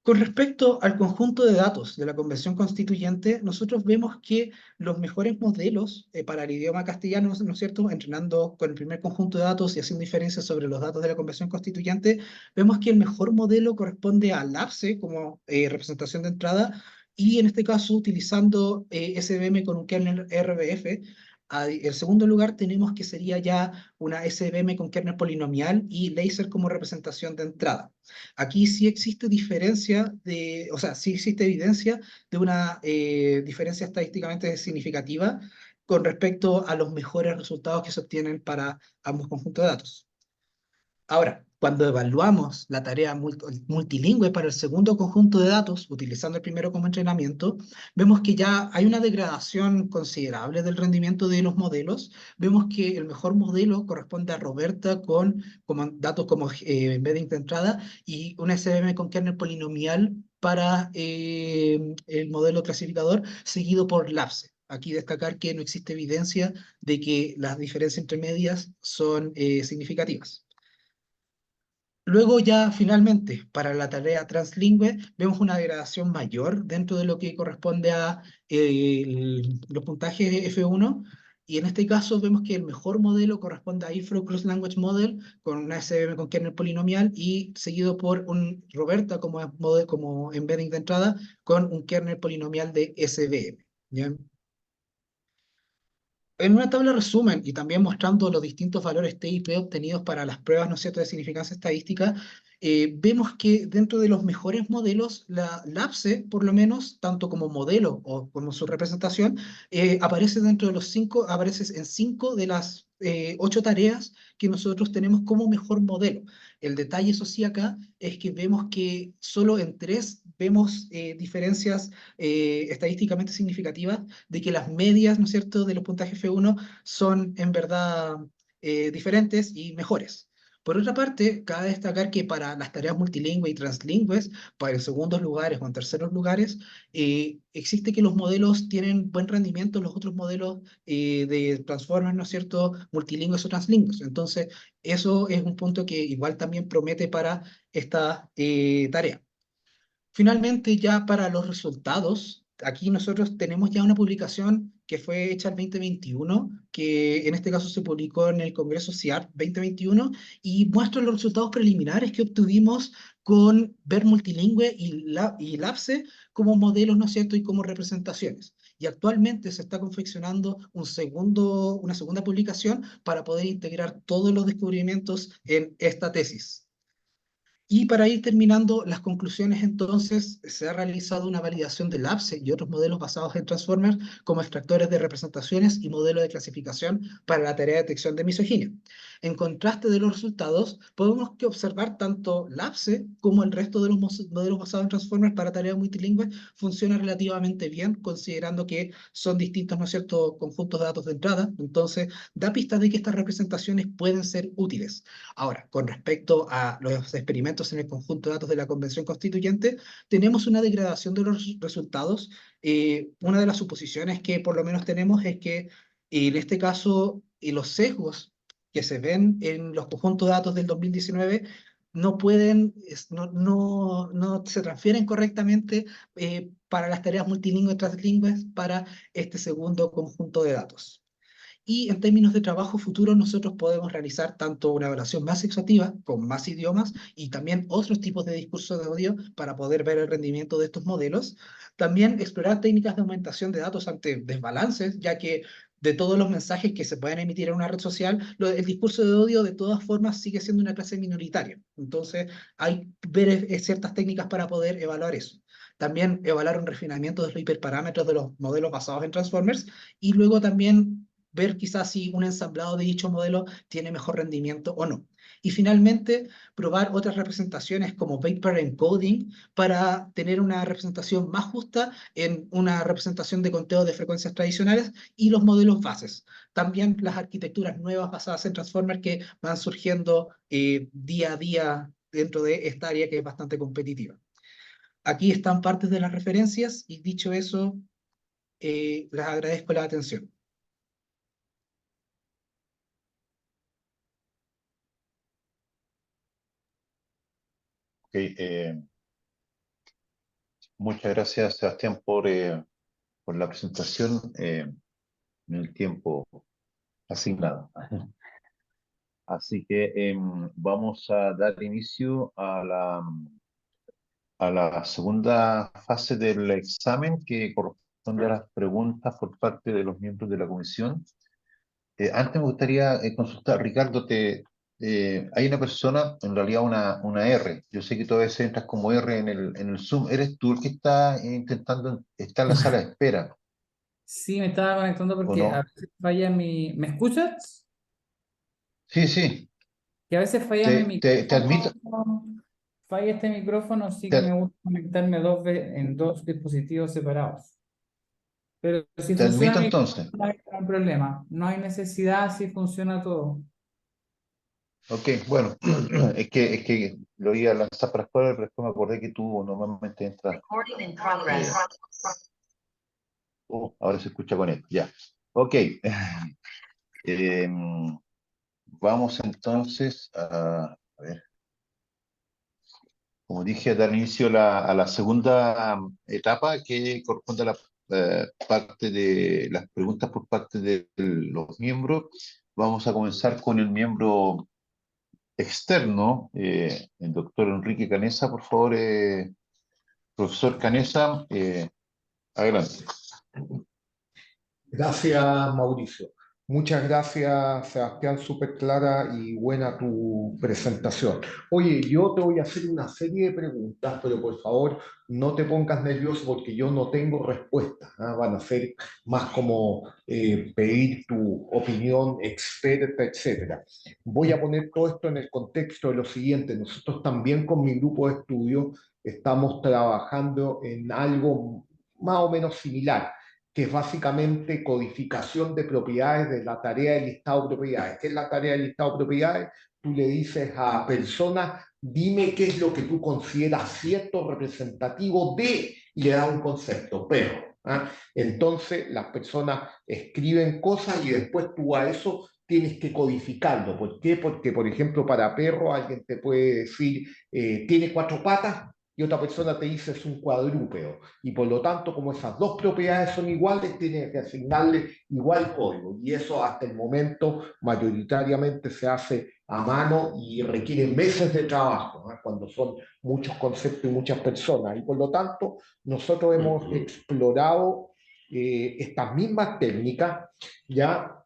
Con respecto al conjunto de datos de la Convención Constituyente, nosotros vemos que los mejores modelos para el idioma castellano, ¿no es cierto?, entrenando con el primer conjunto de datos y haciendo diferencias sobre los datos de la Convención Constituyente, vemos que el mejor modelo corresponde al LAPSE como representación de entrada, y en este caso utilizando SVM con un kernel RBF. En segundo lugar tenemos que sería ya una SVM con kernel polinomial y laser como representación de entrada. Aquí sí existe sí existe evidencia de una diferencia estadísticamente significativa con respecto a los mejores resultados que se obtienen para ambos conjuntos de datos. Ahora, cuando evaluamos la tarea multilingüe para el segundo conjunto de datos, utilizando el primero como entrenamiento, vemos que ya hay una degradación considerable del rendimiento de los modelos. Vemos que el mejor modelo corresponde a Roberta con datos como embedding de entrada y una SVM con kernel polinomial para el modelo clasificador, seguido por LAPSE. Aquí destacar que no existe evidencia de que las diferencias entre medias son significativas. Luego ya finalmente, para la tarea translingüe, vemos una degradación mayor dentro de lo que corresponde a los puntajes F1, y en este caso vemos que el mejor modelo corresponde a IFRO Cross Language Model con una SVM con kernel polinomial y seguido por un Roberta como embedding de entrada con un kernel polinomial de SVM. ¿Ya? En una tabla resumen y también mostrando los distintos valores T y P obtenidos para las pruebas, ¿no es cierto?, de significancia estadística, vemos que dentro de los mejores modelos, la LAPSE, por lo menos, tanto como modelo o como su representación, aparece dentro de los cinco, aparece en 5 de las 8 tareas que nosotros tenemos como mejor modelo. El detalle, eso sí, acá es que vemos que solo en 3 vemos diferencias estadísticamente significativas de que las medias, ¿no es cierto?, de los puntajes F1 son en verdad diferentes y mejores. Por otra parte, cabe destacar que para las tareas multilingües y translingües, para en segundos lugares o en terceros lugares, existe que los modelos tienen buen rendimiento en los otros modelos de Transformers, ¿no es cierto?, multilingües o translingües. Entonces, eso es un punto que igual también promete para esta tarea. Finalmente, ya para los resultados, aquí nosotros tenemos ya una publicación que fue hecha el 2021, que en este caso se publicó en el Congreso CIART 2021, y muestra los resultados preliminares que obtuvimos con Ver Multilingüe y LAPSE como modelos, ¿no es cierto?, y como representaciones. Y actualmente se está confeccionando una segunda publicación para poder integrar todos los descubrimientos en esta tesis. Y para ir terminando las conclusiones, entonces, se ha realizado una validación del APSE y otros modelos basados en Transformers como extractores de representaciones y modelos de clasificación para la tarea de detección de misoginia. En contraste de los resultados, podemos que observar tanto el APSE como el resto de los modelos basados en Transformers para tareas multilingües funciona relativamente bien, considerando que son distintos, ¿no es cierto?, conjuntos de datos de entrada. Entonces, da pistas de que estas representaciones pueden ser útiles. Ahora, con respecto a los experimentos en el conjunto de datos de la Convención Constituyente, tenemos una degradación de los resultados. Una de las suposiciones que por lo menos tenemos es que en este caso los sesgos que se ven en los conjuntos de datos del 2019 no pueden, no se transfieren correctamente para las tareas multilingües y translingües para este segundo conjunto de datos. Y en términos de trabajo futuro, nosotros podemos realizar tanto una evaluación más exhaustiva, con más idiomas, y también otros tipos de discurso de odio para poder ver el rendimiento de estos modelos. También explorar técnicas de aumentación de datos ante desbalances, ya que de todos los mensajes que se pueden emitir en una red social, el discurso de odio de todas formas sigue siendo una clase minoritaria. Entonces, hay que ver ciertas técnicas para poder evaluar eso. También evaluar un refinamiento de los hiperparámetros de los modelos basados en Transformers, y luego también ver quizás si un ensamblado de dicho modelo tiene mejor rendimiento o no. Y finalmente, probar otras representaciones como Vapor Encoding para tener una representación más justa en una representación de conteo de frecuencias tradicionales y los modelos bases. También las arquitecturas nuevas basadas en Transformers que van surgiendo día a día dentro de esta área que es bastante competitiva. Aquí están partes de las referencias y dicho eso, les agradezco la atención. Ok, muchas gracias, Sebastián, por la presentación en el tiempo asignado. Así que vamos a dar inicio a la segunda fase del examen que corresponde a las preguntas por parte de los miembros de la comisión. Antes me gustaría consultar, Ricardo, hay una persona, en realidad una R. Yo sé que tú a veces entras como R en el Zoom. ¿Eres tú el que está intentando, está en la sala de espera, Sí, me estaba conectando o porque a no? veces falla mi... ¿Me escuchas? Sí, sí, Que a veces falla mi te admito, micrófono. Falla este micrófono, sí que me te, gusta conectarme en dos dispositivos separados. Pero si te funciona admito mi entonces. micrófono, no hay ningún problema. No hay necesidad si funciona todo. Ok, bueno, es que lo iba a lanzar para afuera, pero después me acordé que tú normalmente entras. Ahora se escucha con él, ya. Ok, em, vamos entonces a ver. como dije, dar inicio a la segunda etapa que corresponde a la parte de las preguntas por parte de los miembros. Vamos a comenzar con el miembro externo, el doctor Enrique Canesa, por favor, profesor Canesa, adelante. Gracias, Mauricio. Muchas gracias, Sebastián, súper clara y buena tu presentación. Oye, yo te voy a hacer una serie de preguntas, pero por favor no te pongas nervioso porque yo no tengo respuesta, ¿ah? Van a ser más como pedir tu opinión experta, etcétera. Voy a poner todo esto en el contexto de lo siguiente. Nosotros también con mi grupo de estudio estamos trabajando en algo más o menos similar, que es básicamente codificación de propiedades de la tarea del listado de propiedades. ¿Qué es la tarea del listado de propiedades? Tú le dices a personas, dime qué es lo que tú consideras cierto, representativo de, y le das un concepto, perro. ¿Ah? Entonces las personas escriben cosas y después tú a eso tienes que codificarlo. ¿Por qué? Porque, por ejemplo, para perro alguien te puede decir, tiene 4 patas, y otra persona te dice es un cuadrúpedo. Y por lo tanto, como esas dos propiedades son iguales, tienes que asignarle igual código. Y eso hasta el momento mayoritariamente se hace a mano y requiere meses de trabajo, ¿no? Cuando son muchos conceptos y muchas personas. Y por lo tanto, nosotros hemos explorado estas mismas técnicas, ¿ya?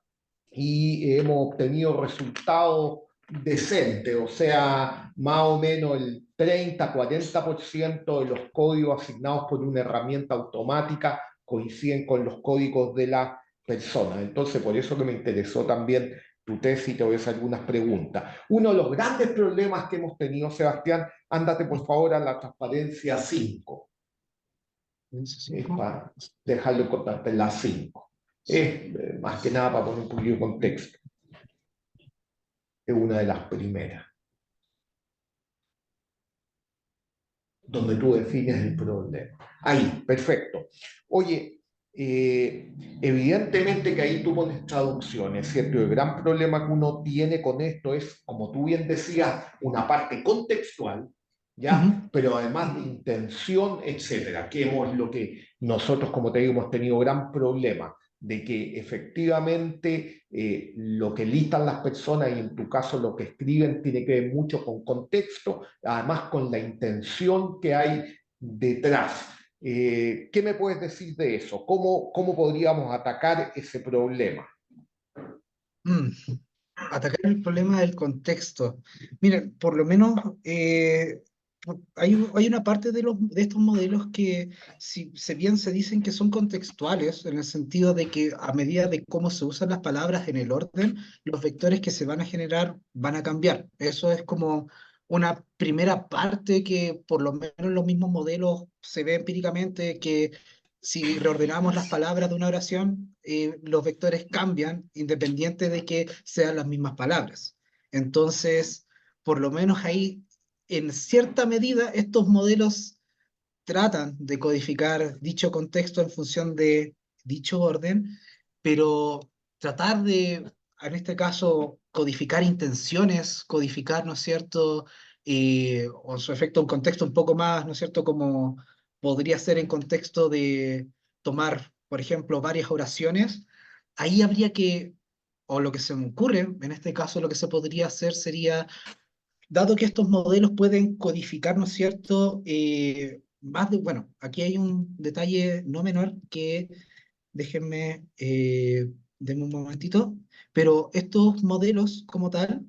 Y hemos obtenido resultados decentes, o sea, más o menos el 30-40% de los códigos asignados por una herramienta automática coinciden con los códigos de las personas. Entonces, por eso que me interesó también tu tesis y te voy a hacer algunas preguntas. Uno de los grandes problemas que hemos tenido, Sebastián, ándate por favor a la transparencia 5, para dejarlo en contacto en la 5. Más que nada para poner un poquito de contexto. Es una de las primeras, donde tú defines el problema. Ahí, perfecto. Oye, evidentemente que ahí tú pones traducciones, ¿cierto? El gran problema que uno tiene con esto es, como tú bien decías, una parte contextual, ¿ya? Pero además de intención, etcétera, que es lo que nosotros, como te digo, hemos tenido gran problema de que efectivamente lo que listan las personas y en tu caso lo que escriben tiene que ver mucho con contexto, además con la intención que hay detrás. ¿Qué me puedes decir de eso? ¿Cómo podríamos atacar ese problema? Atacar el problema del contexto. Mira, por lo menos hay una parte de estos modelos que, si bien se dicen que son contextuales, en el sentido de que a medida de cómo se usan las palabras en el orden, los vectores que se van a generar van a cambiar. Eso es como una primera parte que por lo menos en los mismos modelos se ve empíricamente, que si reordenamos las palabras de una oración, los vectores cambian independiente de que sean las mismas palabras. Entonces, por lo menos ahí, en cierta medida, estos modelos tratan de codificar dicho contexto en función de dicho orden, pero tratar de, en este caso, codificar intenciones, codificar, ¿no es cierto? O en su efecto, un contexto un poco más, ¿no es cierto? Como podría ser en contexto de tomar, por ejemplo, varias oraciones, ahí habría que, o lo que se me ocurre, en este caso lo que se podría hacer sería, dado que estos modelos pueden codificar, ¿no es cierto? Más de, bueno, aquí hay un detalle no menor que, déjenme, denme un momentito, pero estos modelos como tal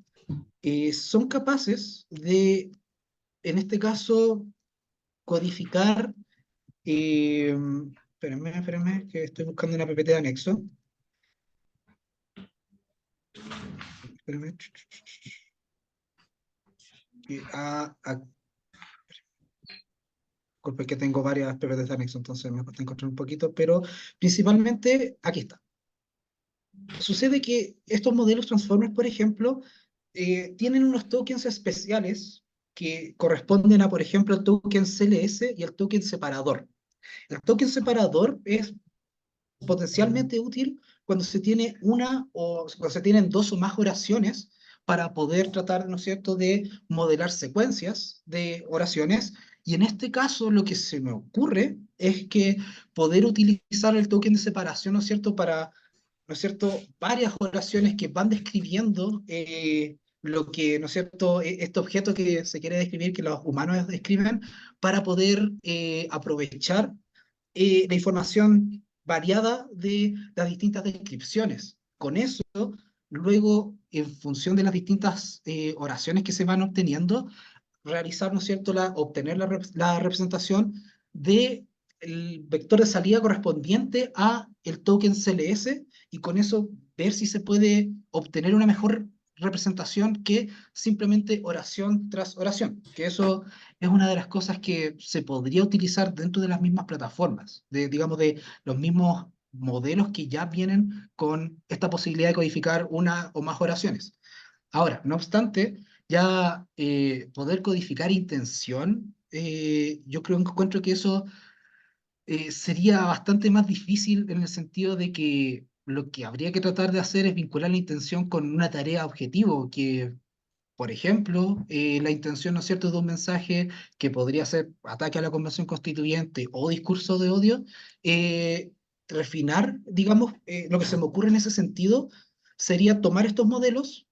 son capaces de, en este caso, codificar, espérenme, que estoy buscando una PPT de anexo. Espérenme. Disculpe que tengo varias PPTs de anexo, entonces me cuesta encontrar un poquito, pero principalmente aquí está. Sucede que estos modelos Transformers, por ejemplo, tienen unos tokens especiales que corresponden a, por ejemplo, el token CLS y el token separador. El token separador es potencialmente útil cuando se tiene una o cuando se tienen dos o más oraciones, para poder tratar, ¿no es cierto?, de modelar secuencias de oraciones. Y en este caso, lo que se me ocurre es que poder utilizar el token de separación, ¿no es cierto?, para, ¿no es cierto?, varias oraciones que van describiendo lo que, ¿no es cierto?, este objeto que se quiere describir, que los humanos describen, para poder aprovechar la información variada de las distintas descripciones. Con eso, luego, en función de las distintas oraciones que se van obteniendo, realizar, ¿no es cierto?, obtener la representación del vector de salida correspondiente a el token CLS, y con eso ver si se puede obtener una mejor representación que simplemente oración tras oración, que eso es una de las cosas que se podría utilizar dentro de las mismas plataformas, digamos, de los mismos modelos que ya vienen con esta posibilidad de codificar una o más oraciones. Ahora, no obstante, ya poder codificar intención, yo encuentro que eso sería bastante más difícil, en el sentido de que lo que habría que tratar de hacer es vincular la intención con una tarea objetivo, que, por ejemplo, la intención, ¿no es cierto?, de un mensaje que podría ser ataque a la Convención Constituyente o discurso de odio. Refinar, digamos, lo que se me ocurre en ese sentido sería tomar estos modelos,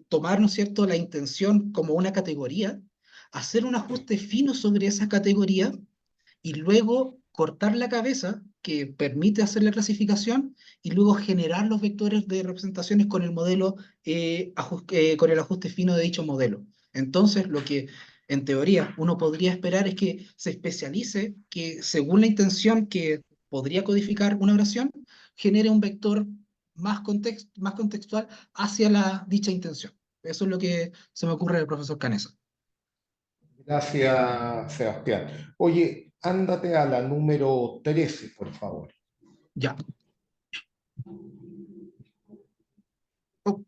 tomar, ¿no es cierto?, la intención como una categoría, hacer un ajuste fino sobre esa categoría y luego cortar la cabeza que permite hacer la clasificación, y luego generar los vectores de representaciones con el modelo, con el ajuste fino de dicho modelo. Entonces, lo que en teoría uno podría esperar es que se especialice, que según la intención que podría codificar una oración, genere un vector más contextual hacia dicha intención. Eso es lo que se me ocurre del profesor Canesa. Gracias, Sebastián. Oye, ándate a la número 13, por favor. Ya. Oh,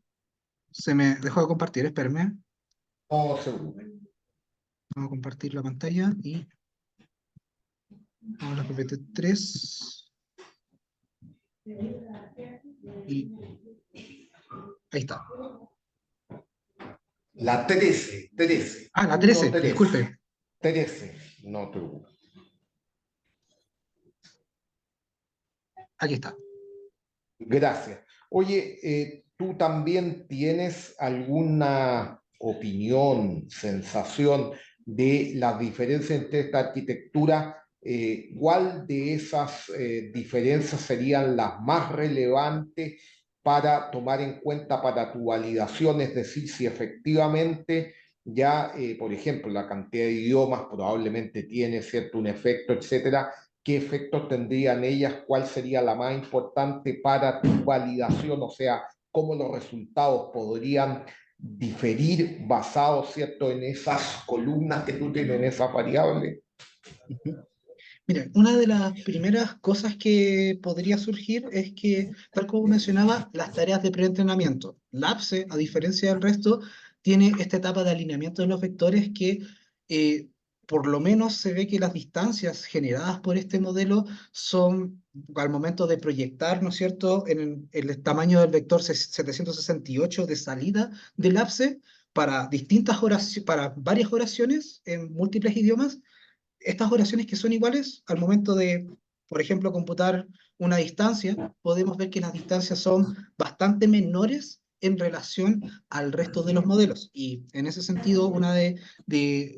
se me dejó de compartir, espérame. No, seguro. Vamos a compartir la pantalla y vamos a la PPT3. Y ahí está. La 13, 13. Ah, la 1, 13, 13. disculpe. 13, no te preocupes. Aquí está. Gracias. Oye, ¿tú también tienes alguna opinión, sensación de las diferencias entre esta arquitectura? ¿Cuál de esas diferencias serían las más relevantes para tomar en cuenta para tu validación? Es decir, si efectivamente ya, por ejemplo, la cantidad de idiomas probablemente tiene, ¿cierto?, un efecto, etcétera. ¿Qué efectos tendrían ellas? ¿Cuál sería la más importante para tu validación? O sea, cómo los resultados podrían diferir basados, ¿cierto?, en esas columnas que tú tienes, en esas variables. Ujú. Mira, una de las primeras cosas que podría surgir es que, tal como mencionaba, las tareas de preentrenamiento. LAPSE, a diferencia del resto, tiene esta etapa de alineamiento de los vectores que, eh, por lo menos se ve que las distancias generadas por este modelo son, al momento de proyectar, ¿no es cierto?, en el tamaño del vector 768 de salida del LAPSE para distintas oraciones, para varias oraciones en múltiples idiomas. Estas oraciones que son iguales, al momento de, por ejemplo, computar una distancia, podemos ver que las distancias son bastante menores en relación al resto de los modelos. Y en ese sentido, una de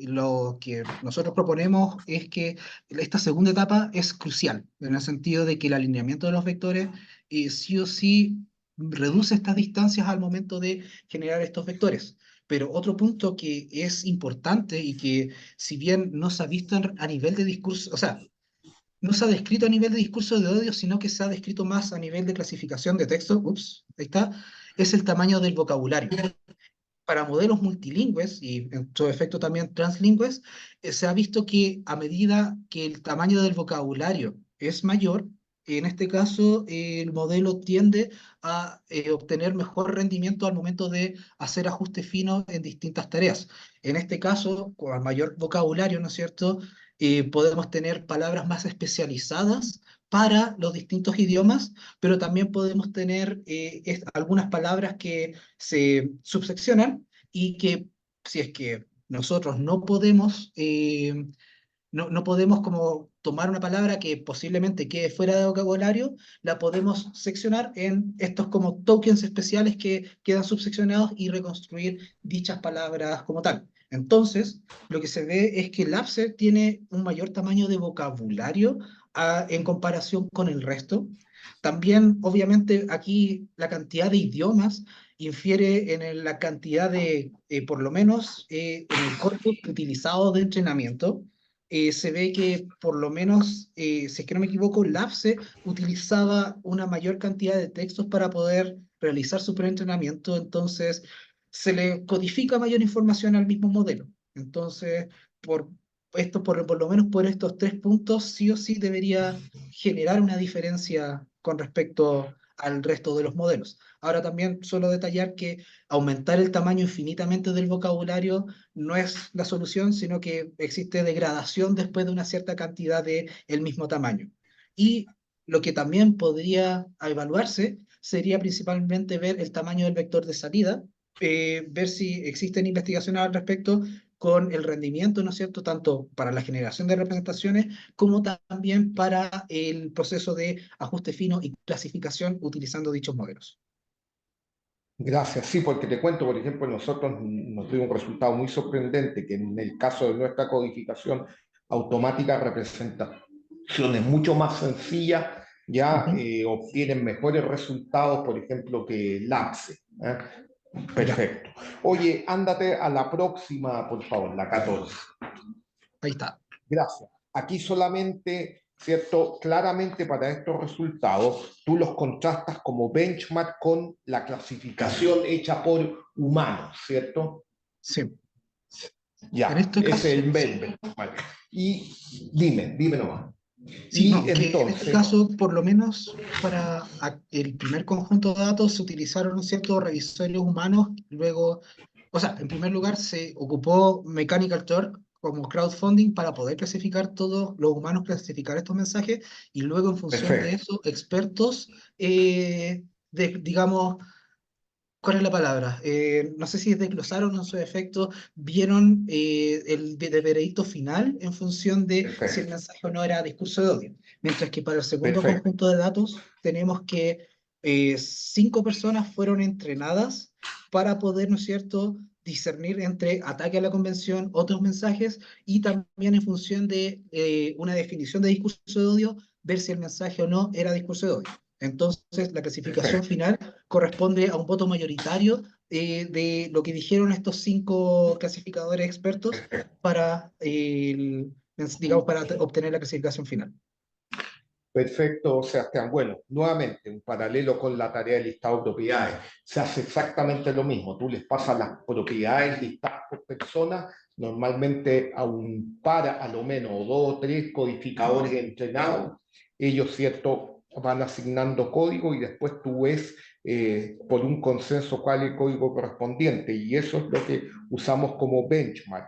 lo que nosotros proponemos es que esta segunda etapa es crucial, en el sentido de que el alineamiento de los vectores sí o sí reduce estas distancias al momento de generar estos vectores. Pero otro punto que es importante y que, si bien no se ha visto a nivel de discurso, o sea, no se ha descrito a nivel de discurso de odio, sino que se ha descrito más a nivel de clasificación de texto, ahí está, es el tamaño del vocabulario. Para modelos multilingües y en su efecto también translingües, se ha visto que a medida que el tamaño del vocabulario es mayor, en este caso el modelo tiende a obtener mejor rendimiento al momento de hacer ajustes finos en distintas tareas. En este caso, con mayor vocabulario, ¿no es cierto?, podemos tener palabras más especializadas para los distintos idiomas, pero también podemos tener algunas palabras que se subseccionan y que si es que nosotros no podemos como tomar una palabra que posiblemente quede fuera de vocabulario, la podemos seccionar en estos como tokens especiales que quedan subseccionados y reconstruir dichas palabras como tal. Entonces, lo que se ve es que Lapser tiene un mayor tamaño de vocabulario en comparación con el resto. También, obviamente, aquí la cantidad de idiomas infiere en la cantidad de, por lo menos, en el corpus utilizado de entrenamiento. Se ve que por lo menos, si es que no me equivoco, LAPSE utilizaba una mayor cantidad de textos para poder realizar su preentrenamiento, entonces se le codifica mayor información al mismo modelo. Entonces, por lo menos por estos 3 puntos, sí o sí debería generar una diferencia con respecto al resto de los modelos. Ahora también suelo detallar que aumentar el tamaño infinitamente del vocabulario no es la solución, sino que existe degradación después de una cierta cantidad de el mismo tamaño. Y lo que también podría evaluarse sería principalmente ver el tamaño del vector de salida, ver si existen investigaciones al respecto con el rendimiento, ¿no es cierto?, tanto para la generación de representaciones como también para el proceso de ajuste fino y clasificación utilizando dichos modelos. Gracias, sí, porque te cuento, por ejemplo, nosotros nos dio un resultado muy sorprendente que en el caso de nuestra codificación automática, representaciones mucho más sencillas ya obtienen mejores resultados, por ejemplo, que LAPSE. Perfecto. Oye, ándate a la próxima, por favor, la 14. Ahí está. Gracias. Aquí solamente, ¿cierto? Claramente para estos resultados, tú los contrastas como benchmark con la clasificación hecha por humanos, ¿cierto? Sí. En Ya, este ese caso, es el benchmark. Vale. Y dime nomás. sí, Y no, que en este entonces, caso, por lo menos para el primer conjunto de datos, se utilizaron ciertos revisores humanos, luego, o sea, en primer lugar se ocupó Mechanical Turk como crowdfunding para poder clasificar todos los humanos, clasificar estos mensajes, y luego en función de perfecto, eso, expertos, digamos, ¿cuál es la palabra? No sé si desglosaron en su efecto, vieron el veredicto final en función de si el perfecto, mensaje o no era discurso de odio. Mientras que para el segundo perfecto, conjunto de datos tenemos que 5 personas fueron entrenadas para poder, ¿no es cierto?, discernir entre ataque a la convención, otros mensajes, y también en función de una definición de discurso de odio, ver si el mensaje o no era discurso de odio. Entonces, la clasificación perfecto. final corresponde a un voto mayoritario de lo que dijeron estos 5 clasificadores expertos para, digamos, para obtener la clasificación final. Perfecto, Sebastián. Bueno, nuevamente, un paralelo con la tarea de listado de propiedades. Se hace exactamente lo mismo. Tú les pasas las propiedades listadas por persona, normalmente a un par, a lo menos, o 2 o 3 codificadores entrenados. Ellos, cierto, van asignando código y después tú ves por un consenso cuál es el código correspondiente. Y eso es lo que usamos como benchmark.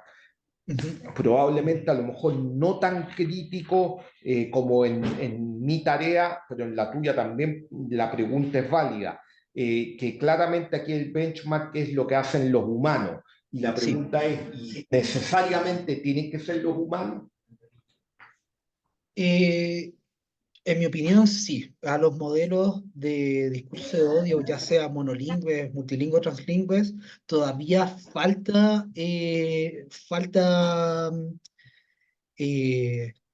Probablemente a lo mejor no tan crítico como en mi tarea, pero en la tuya también la pregunta es válida. Que claramente aquí el benchmark es lo que hacen los humanos. Y la Sí. pregunta es, ¿y necesariamente tienen que ser los humanos? Eh, En mi opinión, sí. A los modelos de discurso de odio, ya sea monolingües, multilingües, translingües, todavía falta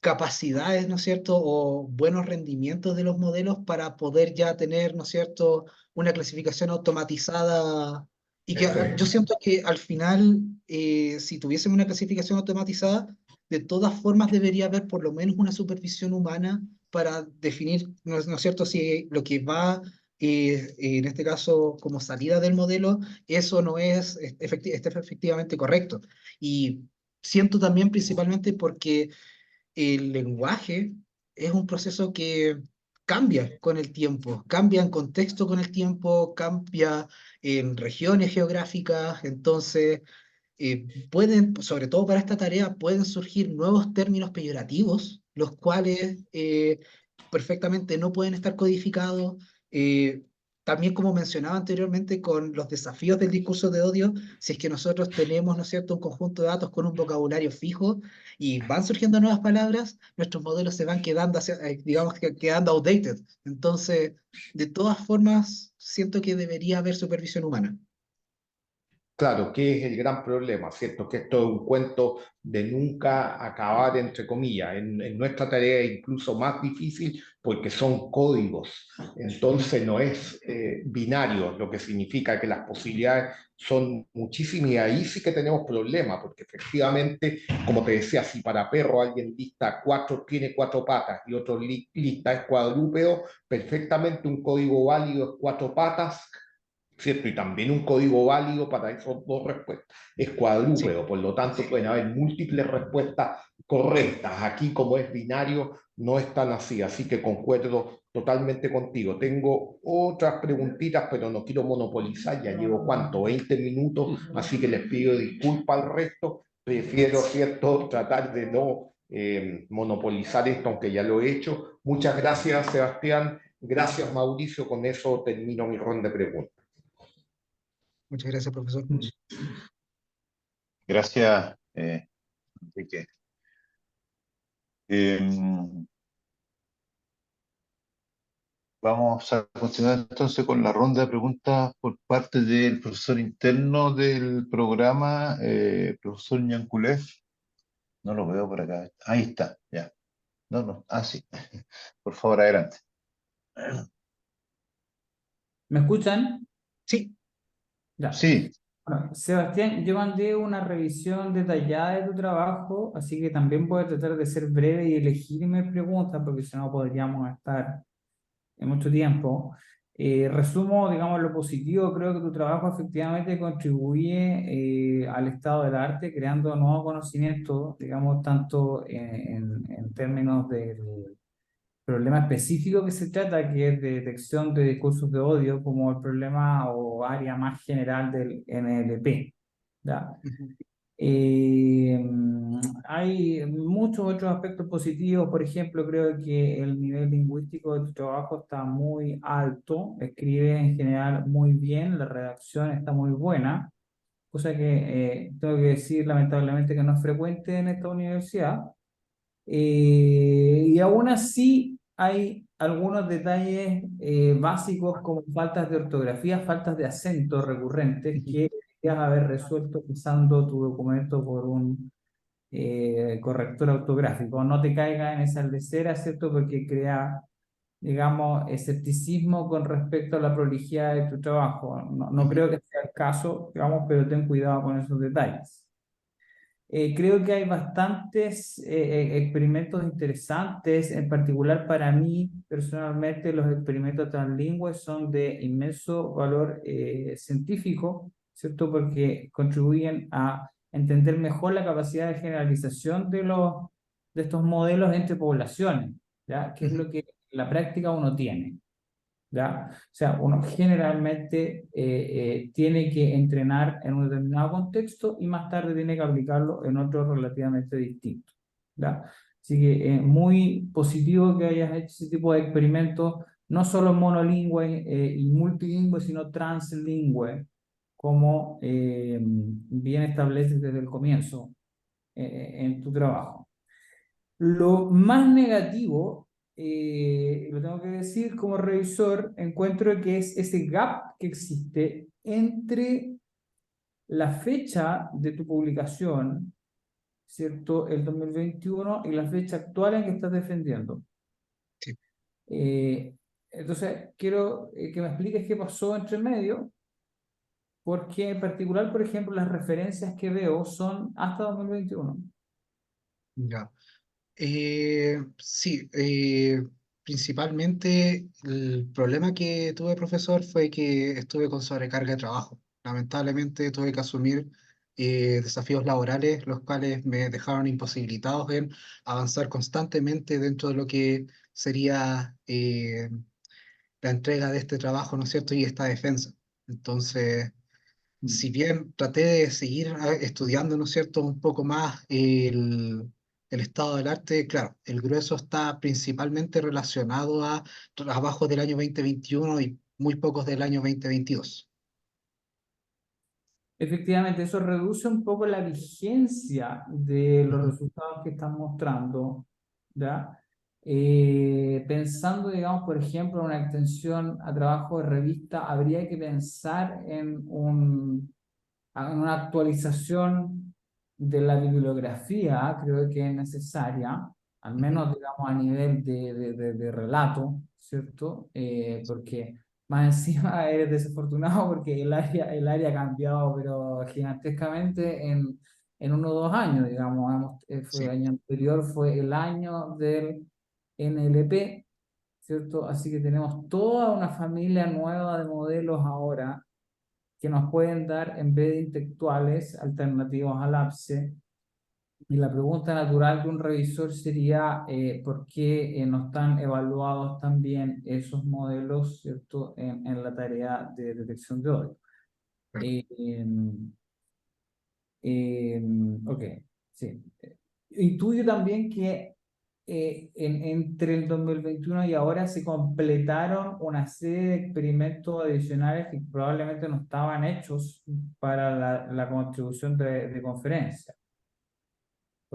capacidades, ¿no es cierto?, o buenos rendimientos de los modelos para poder ya tener, ¿no es cierto?, una clasificación automatizada. Y que yo Perfecto. siento que al final, si tuviésemos una clasificación automatizada, de todas formas debería haber por lo menos una supervisión humana para definir, ¿no es cierto?, si lo que va, en este caso, como salida del modelo, eso no es efectivamente correcto. Y siento también principalmente porque el lenguaje es un proceso que cambia con el tiempo, cambia en contexto con el tiempo, cambia en regiones geográficas, entonces pueden, sobre todo para esta tarea, pueden surgir nuevos términos peyorativos, los cuales perfectamente no pueden estar codificados. También, como mencionaba anteriormente, con los desafíos del discurso de odio, si es que nosotros tenemos, ¿no es cierto?, un conjunto de datos con un vocabulario fijo y van surgiendo nuevas palabras, nuestros modelos se van quedando, digamos, quedando outdated. Entonces, de todas formas, siento que debería haber supervisión humana. Claro, que es el gran problema, ¿cierto? Que esto es un cuento de nunca acabar, entre comillas. En nuestra tarea es incluso más difícil porque son códigos. Entonces no es binario, lo que significa que las posibilidades son muchísimas y ahí sí que tenemos problemas, porque efectivamente, como te decía, si para perro alguien lista cuatro, tiene cuatro patas y otro lista es cuadrúpedo, perfectamente un código válido es cuatro patas, ¿cierto? Y también un código válido para esas dos respuestas es Sí, cuadrúpedo, por lo tanto pueden haber múltiples respuestas correctas. Aquí, como es binario, no es tan así, así que concuerdo totalmente contigo. Tengo otras preguntitas, pero no quiero monopolizar, ya llevo cuánto, 20 minutos, así que les pido disculpas al resto. Prefiero, ¿cierto?, tratar de no monopolizar esto, aunque ya lo he hecho. Muchas gracias, Sebastián. Gracias, Mauricio. Con eso termino mi ronda de preguntas. muchas gracias, profesor. Gracias, Enrique. Vamos a continuar entonces con la ronda de preguntas por parte del profesor interno del programa, profesor Ñanculef. No lo veo por acá. Ahí está, ya. No, no, sí. Por favor, adelante. ¿Me escuchan? Sí, Ya. Sí, Bueno, Sebastián, yo mandé una revisión detallada de tu trabajo, así que también voy a tratar de ser breve y elegirme preguntas, porque si no podríamos estar en mucho tiempo. Resumo, digamos, lo positivo. Creo que tu trabajo efectivamente contribuye al estado del arte, creando nuevos conocimientos, digamos, tanto en términos del problema específico que se trata, que es de detección de discursos de odio, como el problema o área más general del NLP. ¿Ya? ujú, Hay muchos otros aspectos positivos. Por ejemplo, creo que el nivel lingüístico de tu trabajo está muy alto, escribe en general muy bien, la redacción está muy buena, cosa que tengo que decir lamentablemente que no es frecuente en esta universidad. Y aún así hay algunos detalles básicos como faltas de ortografía, faltas de acento recurrentes ujú. que deberías haber resuelto usando tu documento por un corrector ortográfico. No te caiga en esa lecera, ¿cierto? Porque crea, digamos, escepticismo con respecto a la prolijidad de tu trabajo. No Ujú. creo que sea el caso, digamos, pero ten cuidado con esos detalles. Creo que hay bastantes experimentos interesantes, en particular para mí personalmente los experimentos translingües son de inmenso valor científico, ¿cierto? Porque contribuyen a entender mejor la capacidad de generalización de estos modelos entre poblaciones, ¿ya? Que es Ujú. lo que en la práctica uno tiene. ¿Ya? O sea, uno generalmente tiene que entrenar en un determinado contexto y más tarde tiene que aplicarlo en otro relativamente distinto, ¿ya? Así que muy positivo que hayas hecho ese tipo de experimentos, no solo monolingüe y multilingüe, sino translingüe, como bien estableces desde el comienzo en tu trabajo. Lo más negativo, lo tengo que decir como revisor, encuentro que es ese gap que existe entre la fecha de tu publicación, ¿cierto? El 2021 y la fecha actual en que estás defendiendo. Sí. Entonces, quiero que me expliques qué pasó entre medio, porque en particular, por ejemplo, las referencias que veo son hasta 2021. Ya. Sí, principalmente el problema que tuve, profesor, fue que estuve con sobrecarga de trabajo. Lamentablemente tuve que asumir desafíos laborales, los cuales me dejaron imposibilitados en avanzar constantemente dentro de lo que sería la entrega de este trabajo, ¿no es cierto? Y esta defensa. Entonces, si bien traté de seguir estudiando, ¿no es cierto?, un poco más el estado del arte, claro, el grueso está principalmente relacionado a trabajos del año 2021 y muy pocos del año 2022. Efectivamente, eso reduce un poco la vigencia de los Ujú. resultados que están mostrando, ¿ya? Pensando, digamos, por ejemplo, en una extensión a trabajo de revista, habría que pensar en una actualización de la bibliografía, creo que es necesaria, al Ujú. menos, digamos, a nivel de relato, ¿cierto? Porque más encima eres desafortunado porque el área ha cambiado, pero gigantescamente en 1 o 2 años, digamos. Fue el Sí, año anterior, fue el año del NLP, ¿cierto? Así que tenemos toda una familia nueva de modelos ahora que nos pueden dar, en vez de intelectuales, alternativos al APSE. Y la pregunta natural de un revisor sería, ¿por qué no están evaluados también esos modelos, ¿cierto?, en la tarea de detección de odio? claro. Eh, ok, sí. Intuyo también que entre el 2021 y ahora se completaron una serie de experimentos adicionales que probablemente no estaban hechos para la contribución de conferencia,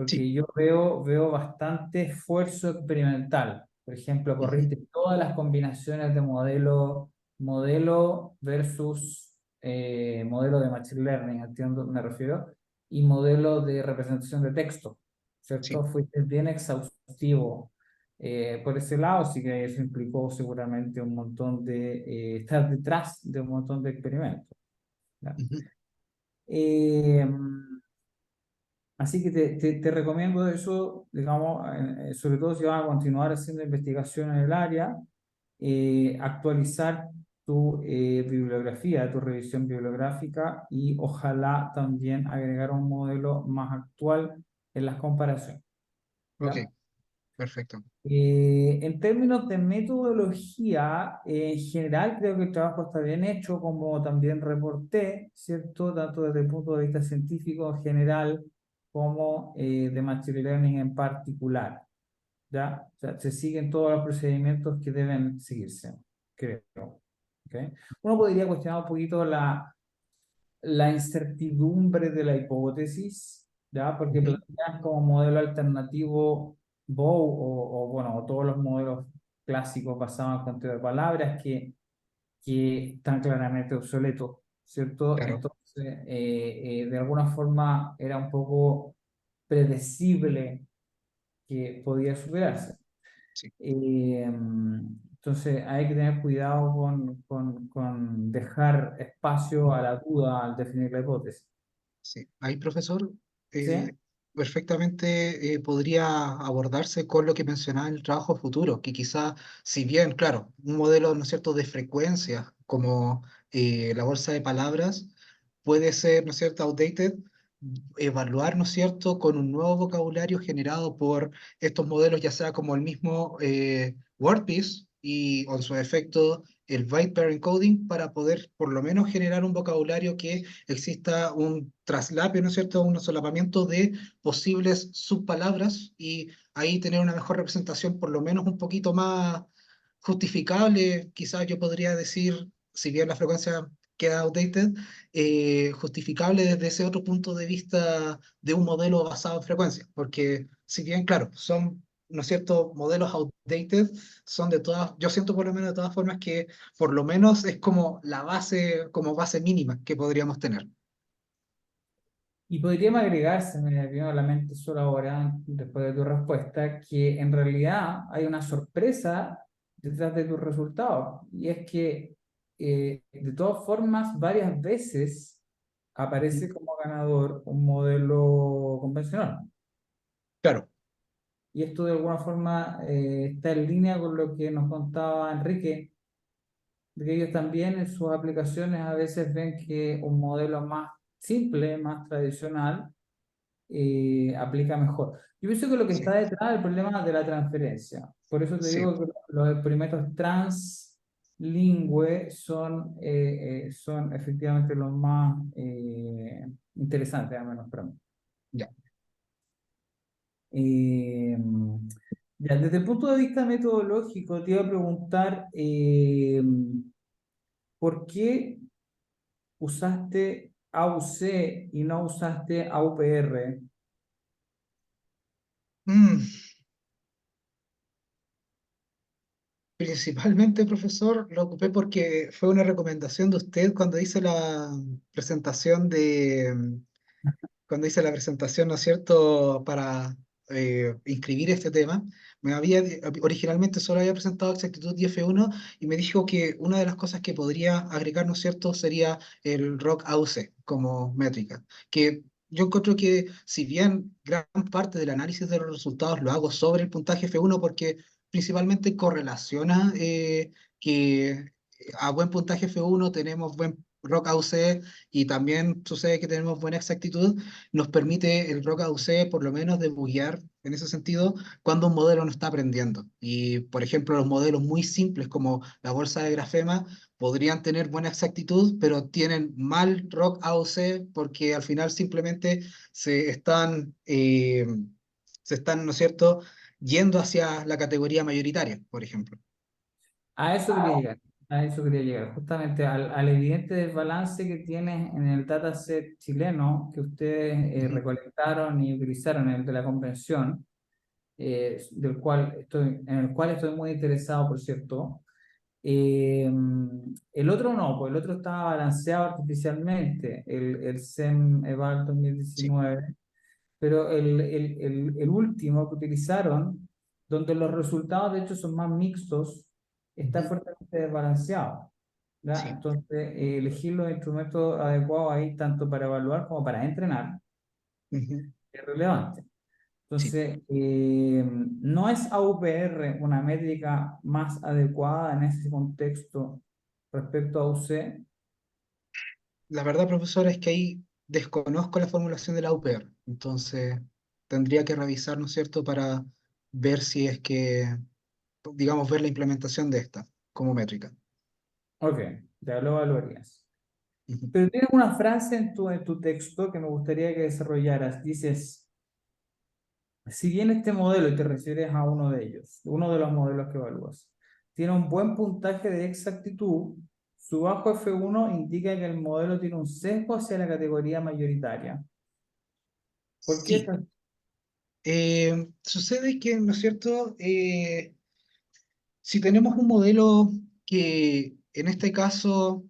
Sí. porque yo veo bastante esfuerzo experimental. Por ejemplo, Ujú. corriste todas las combinaciones de modelo versus modelo de Machine Learning, entiendo, me refiero, y modelo de representación de texto, Sí. ¿cierto? Fuiste bien exhaustivo por ese lado, así que eso implicó seguramente un montón estar detrás de un montón de experimentos, ¿ya? Ujú. Eh, Así que te recomiendo eso, digamos, sobre todo si vas a continuar haciendo investigación en el área, actualizar tu bibliografía, tu revisión bibliográfica y ojalá también agregar un modelo más actual en las comparaciones, Ok, ¿ya? perfecto. En términos de metodología, en general creo que el trabajo está bien hecho, como también reporté, ¿cierto? Tanto desde el punto de vista científico en general como de Machine Learning en particular, ¿ya? O sea, se siguen todos los procedimientos que deben seguirse, creo. ¿Ok? Uno podría cuestionar un poquito la incertidumbre de la hipótesis, ¿ya? Porque Ujú. plantean como modelo alternativo Bow bueno, o todos los modelos clásicos basados en conteo de palabras que están claramente obsoletos, ¿cierto? Claro. Entonces, de alguna forma era un poco predecible que podía superarse. Sí. Entonces hay que tener cuidado con dejar espacio a la duda al definir la hipótesis. Sí, ahí, profesor, ¿Sí? perfectamente podría abordarse con lo que mencionaba en el trabajo futuro, que quizá, si bien, claro, un modelo, ¿no es cierto?, de frecuencia, como la bolsa de palabras, puede ser, ¿no es cierto?, outdated, evaluar, ¿no es cierto?, con un nuevo vocabulario generado por estos modelos, ya sea como el mismo WordPress y, o en su efecto, el Byte Pair Encoding, para poder por lo menos generar un vocabulario que exista un traslapio, ¿no es cierto?, un solapamiento de posibles subpalabras y ahí tener una mejor representación, por lo menos un poquito más justificable. Quizás yo podría decir, si bien la frecuencia queda outdated, justificable desde ese otro punto de vista de un modelo basado en frecuencia, porque si bien, claro, son, ¿no es cierto?, modelos outdated, son de todas, yo siento por lo menos de todas formas que por lo menos es como la base, como base mínima que podríamos tener. Y podríamos agregarse, me vino a la mente solo ahora, después de tu respuesta, que en realidad hay una sorpresa detrás de tus resultados. Y es que, de todas formas, varias veces Ujú. aparece como ganador un modelo convencional. Claro, Y esto de alguna forma está en línea con lo que nos contaba Enrique, de que ellos también en sus aplicaciones a veces ven que un modelo más simple, más tradicional, aplica mejor. Yo pienso que lo que está sí, detrás es el problema de la transferencia. Por eso te sí, digo que los experimentos translingüe son efectivamente los más interesantes, al menos para mí. ya. Ya, desde el punto de vista metodológico, te iba a preguntar ¿por qué usaste AUC y no usaste AUPR? Mm, Principalmente, profesor, lo ocupé porque fue una recomendación de usted cuando hice la presentación cuando hice la presentación, ¿no es cierto?, para inscribir este tema. Originalmente solo había presentado exactitud y F1 y me dijo que una de las cosas que podría agregar, ¿no es cierto?, sería el ROC AUC como métrica. Que yo encuentro que si bien gran parte del análisis de los resultados lo hago sobre el puntaje F1 porque principalmente correlaciona que a buen puntaje F1 tenemos buen ROC AUC y también sucede que tenemos buena exactitud, nos permite el ROC AUC por lo menos debuguear en ese sentido cuando un modelo no está aprendiendo. Y por ejemplo, los modelos muy simples como la bolsa de grafema podrían tener buena exactitud, pero tienen mal ROC AUC porque al final simplemente se están, ¿no es cierto?, yendo hacia la categoría mayoritaria, por ejemplo. A eso quería llegar, a eso quería llegar, justamente al evidente desbalance que tiene en el dataset chileno que ustedes Ujú. recolectaron y utilizaron, el de la convención, en el cual estoy muy interesado, por cierto. El otro no, pues el otro estaba balanceado artificialmente, el SEM Eval Sí. 2019, pero el último que utilizaron, donde los resultados de hecho son más mixtos, está Ujú. fuertemente desbalanceado. ¿Ya? Sí. Entonces, elegir los instrumentos adecuados ahí, tanto para evaluar como para entrenar, Ujú. es relevante. Sí. Entonces, ¿no es AUPR una métrica más adecuada en ese contexto respecto a UC? La verdad, profesor, es que ahí desconozco la formulación de la UPR, entonces tendría que revisar, ¿no es cierto?, para ver si es que, digamos, ver la implementación de esta como métrica. Ok, ya lo evaluarías. Ujú. Pero tienes una frase en tu texto que me gustaría que desarrollaras. Dices, si bien este modelo, y te refieres a uno de ellos, uno de los modelos que evalúas, tiene un buen puntaje de exactitud, su bajo F1 indica que el modelo tiene un sesgo hacia la categoría mayoritaria. ¿Por qué Sí, sucede que, ¿no es cierto?, si tenemos un modelo que en este caso,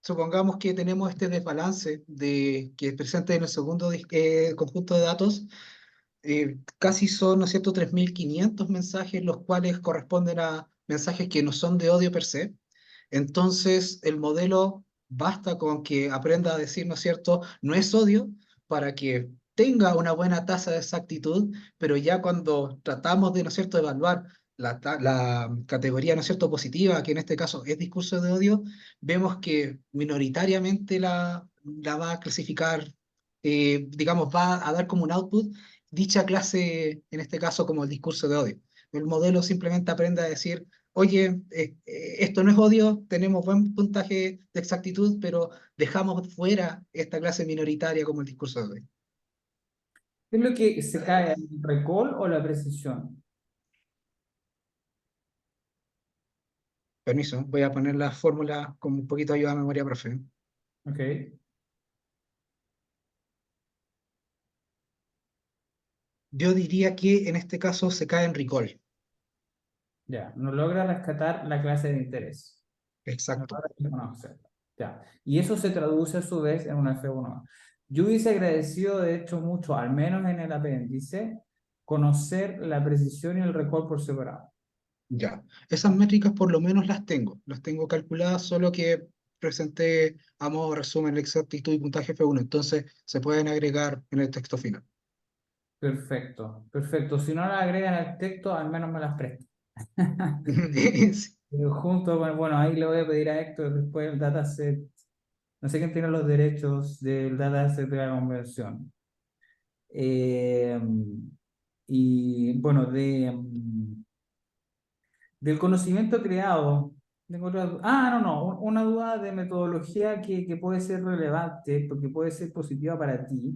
supongamos que tenemos este desbalance que es presente en el segundo conjunto de datos, casi son, ¿no es cierto?, 3.500 mensajes, los cuales corresponden a mensajes que no son de odio per se. Entonces, el modelo basta con que aprenda a decir, ¿no es cierto?, no es odio, para que tenga una buena tasa de exactitud, pero ya cuando tratamos de, ¿no es cierto?, evaluar la categoría, ¿no es cierto?, positiva, que en este caso es discurso de odio, vemos que minoritariamente la va a clasificar, digamos, va a dar como un output dicha clase, en este caso como el discurso de odio. El modelo simplemente aprende a decir, oye, esto no es odio, tenemos buen puntaje de exactitud, pero dejamos fuera esta clase minoritaria como el discurso de odio. ¿Qué es lo que se cae, el recall o la precisión? Permiso, voy a poner la fórmula con un poquito de ayuda de memoria, profe. Ok, Yo diría que en este caso se cae en recall. ya, no logra rescatar la clase de interés. No Exacto. logra reconocerla. Ya, y eso se traduce a su vez en una F1. Yo hubiese agradecido, de hecho, mucho, al menos en el apéndice, conocer la precisión y el recall por separado. Ya. Esas métricas por lo menos las tengo calculadas, solo que presenté a modo de resumen la exactitud y puntaje F1, entonces se pueden agregar en el texto final. Perfecto, perfecto. Si no las agregan al texto, al menos me las prestan. Sí. Pero junto con, bueno, ahí le voy a pedir a Héctor después el dataset. No sé quién tiene los derechos del dataset de la convención. Eh, y bueno, del conocimiento creado. No, no, una duda de metodología que puede ser relevante, porque puede ser positiva para ti.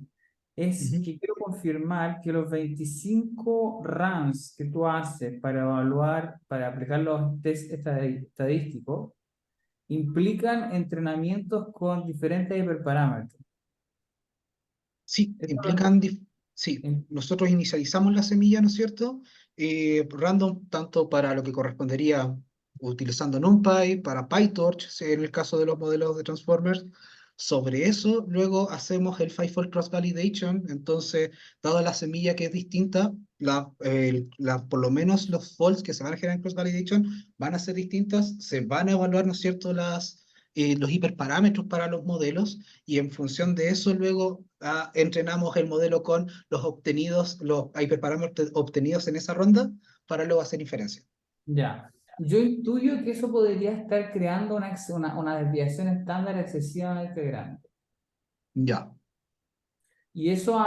es Ujú. que quiero confirmar que los 25 runs que tú haces para evaluar, para aplicar los test estadísticos, implican entrenamientos con diferentes hiperparámetros. Sí, Esto implican, sí, lo- nosotros inicializamos la semilla, ¿no es cierto? Random, tanto para lo que correspondería utilizando NumPy, para PyTorch, si en el caso de los modelos de Transformers. Sobre eso, luego hacemos el Fivefold Cross Validation. Entonces, dado la semilla que es distinta, por lo menos los folds que se van a generar en Cross Validation van a ser distintas, se van a evaluar, ¿no es cierto?, los hiperparámetros para los modelos y en función de eso luego entrenamos el modelo con los hiperparámetros obtenidos en esa ronda para luego hacer inferencia. Ya. Yo intuyo que eso podría estar creando una desviación estándar excesivamente grande. Ya. Y eso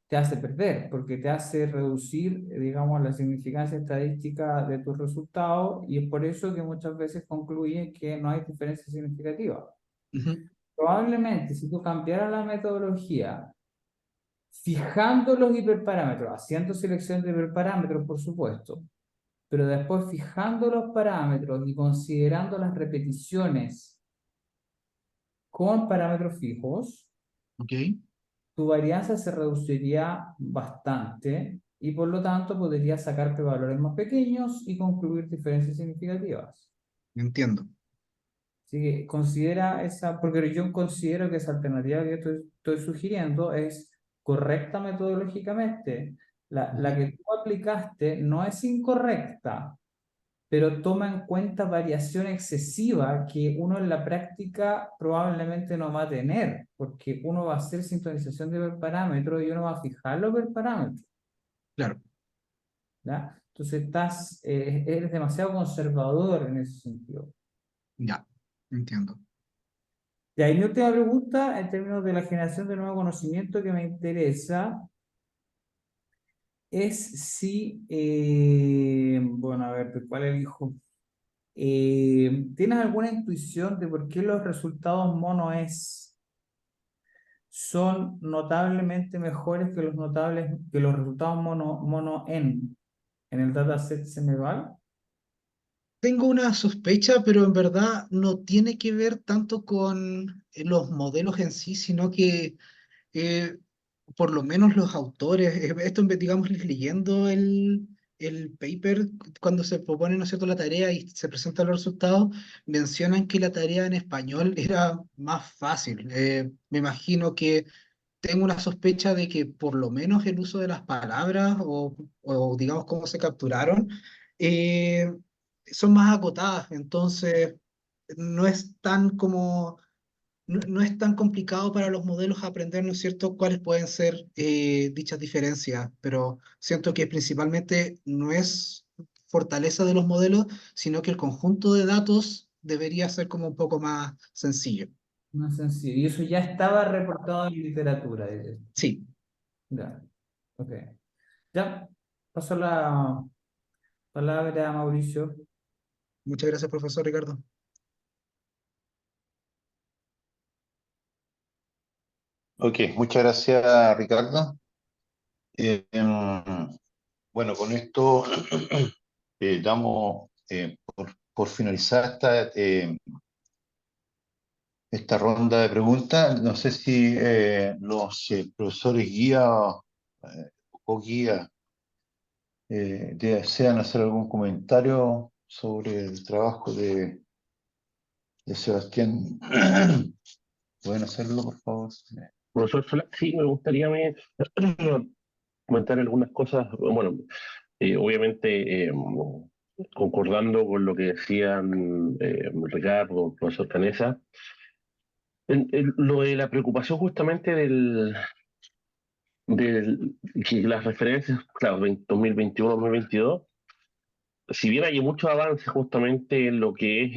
te hace perder, porque te hace reducir, digamos, la significancia estadística de tus resultados, y es por eso que muchas veces concluyen que no hay diferencia significativa. Ujú. Probablemente, si tú cambiaras la metodología, fijando los hiperparámetros, haciendo selección de hiperparámetros, por supuesto, pero después fijando los parámetros y considerando las repeticiones con parámetros fijos, Ok, tu varianza se reduciría bastante y por lo tanto podrías sacarte valores más pequeños y concluir diferencias significativas. entiendo. Así que considera esa, porque yo considero que esa alternativa que estoy sugiriendo es correcta metodológicamente. La Ujú. que tú aplicaste no es incorrecta, pero toma en cuenta variación excesiva que uno en la práctica probablemente no va a tener, porque uno va a hacer sintonización de parámetros y uno va a fijar los parámetros, Claro, ¿ya? Entonces eres demasiado conservador en ese sentido. ya, entiendo. Y ahí mi última pregunta, en términos de la generación de nuevo conocimiento que me interesa, es si, bueno, a ver, ¿cuál elijo? ¿Tienes alguna intuición de por qué los resultados mono-es son notablemente mejores que que los resultados mono-n en el dataset Ceneval? Tengo una sospecha, pero en verdad no tiene que ver tanto con los modelos en sí, sino que eh, por lo menos los autores, esto digamos leyendo el paper, cuando se propone, ¿no es cierto?, la tarea y se presentan los resultados, mencionan que la tarea en español era más fácil. Me imagino que tengo una sospecha de que por lo menos el uso de las palabras o digamos cómo se capturaron eh, son más acotadas, entonces no es tan como no es tan complicado para los modelos aprender, ¿no es cierto?, cuáles pueden ser dichas diferencias, pero siento que principalmente no es fortaleza de los modelos, sino que el conjunto de datos debería ser como un poco más sencillo. No es sencillo. Y eso ya estaba reportado en literatura, dices. Sí, Ya, ok. Ya, paso la palabra a Mauricio. muchas gracias, profesor Ricardo. Ok, muchas gracias, Ricardo. Bueno, con esto damos por finalizar esta ronda de preguntas. No sé si los profesores guía o guía desean hacer algún comentario sobre el trabajo de Sebastián. ¿Pueden hacerlo, por favor? Profesor Solá, sí, me gustaría comentar algunas cosas, bueno, obviamente concordando con lo que decían Ricardo, profesor Canesa, lo de la preocupación justamente que las referencias, claro, 2021-2022, si bien hay mucho avance justamente en lo que es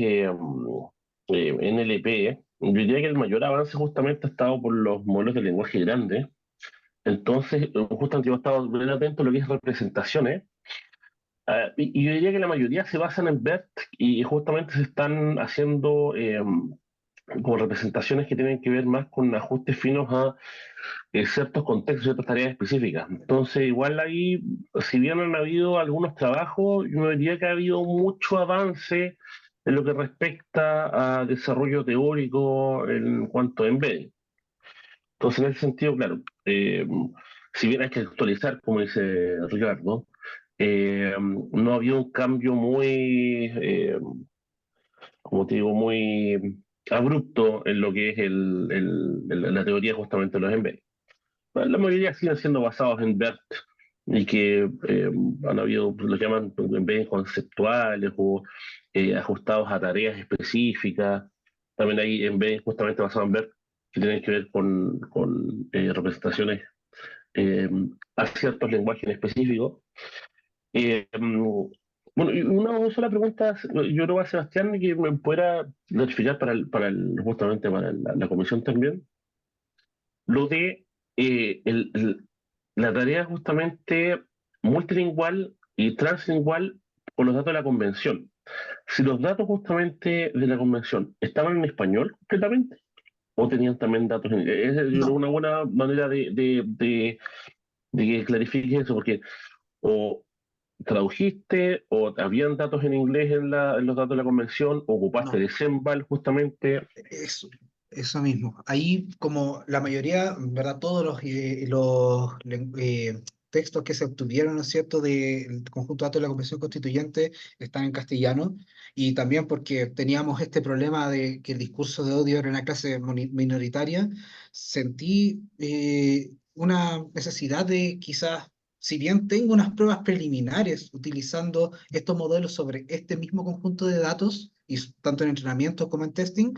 NLP, yo diría que el mayor avance justamente ha estado por los modelos de lenguaje grande. Entonces, justamente yo he estado bien atento a lo que es representaciones, y yo diría que la mayoría se basan en BERT y justamente se están haciendo como representaciones que tienen que ver más con ajustes finos a ciertos contextos, ciertas tareas específicas. Entonces, igual ahí, si bien han habido algunos trabajos, yo no diría que ha habido mucho avance en lo que respecta a desarrollo teórico en cuanto a embedding. Entonces, en ese sentido, claro, si bien hay que actualizar, como dice Ricardo, no había un cambio muy, como te digo, muy abrupto en lo que es la teoría justamente de los embeddings. La mayoría siguen siendo basados en BERT y que han habido, lo llaman embeddings conceptuales o ajustados a tareas específicas. También hay embeddings justamente basados en BERT que tienen que ver con representaciones eh, a ciertos lenguajes en específico. Bueno, y una sola pregunta, yo creo a Sebastián, que me pueda notificar justamente para la comisión también, lo de la tarea justamente multilingual y translingual con los datos de la convención. Si los datos justamente de la convención estaban en español completamente, o tenían también datos en inglés. Esa yo creo No, una buena manera de que clarifique eso, porque o tradujiste, o habían datos en inglés en los datos de la convención, o ocupaste no. de Sembal justamente. Eso mismo. Ahí, como la mayoría, ¿verdad? Todos textos que se obtuvieron, ¿no es cierto?, del conjunto de datos de la Convención Constituyente están en castellano, y también porque teníamos este problema de que el discurso de odio era una clase minoritaria, sentí una necesidad de quizás, si bien tengo unas pruebas preliminares utilizando estos modelos sobre este mismo conjunto de datos, y tanto en entrenamiento como en testing,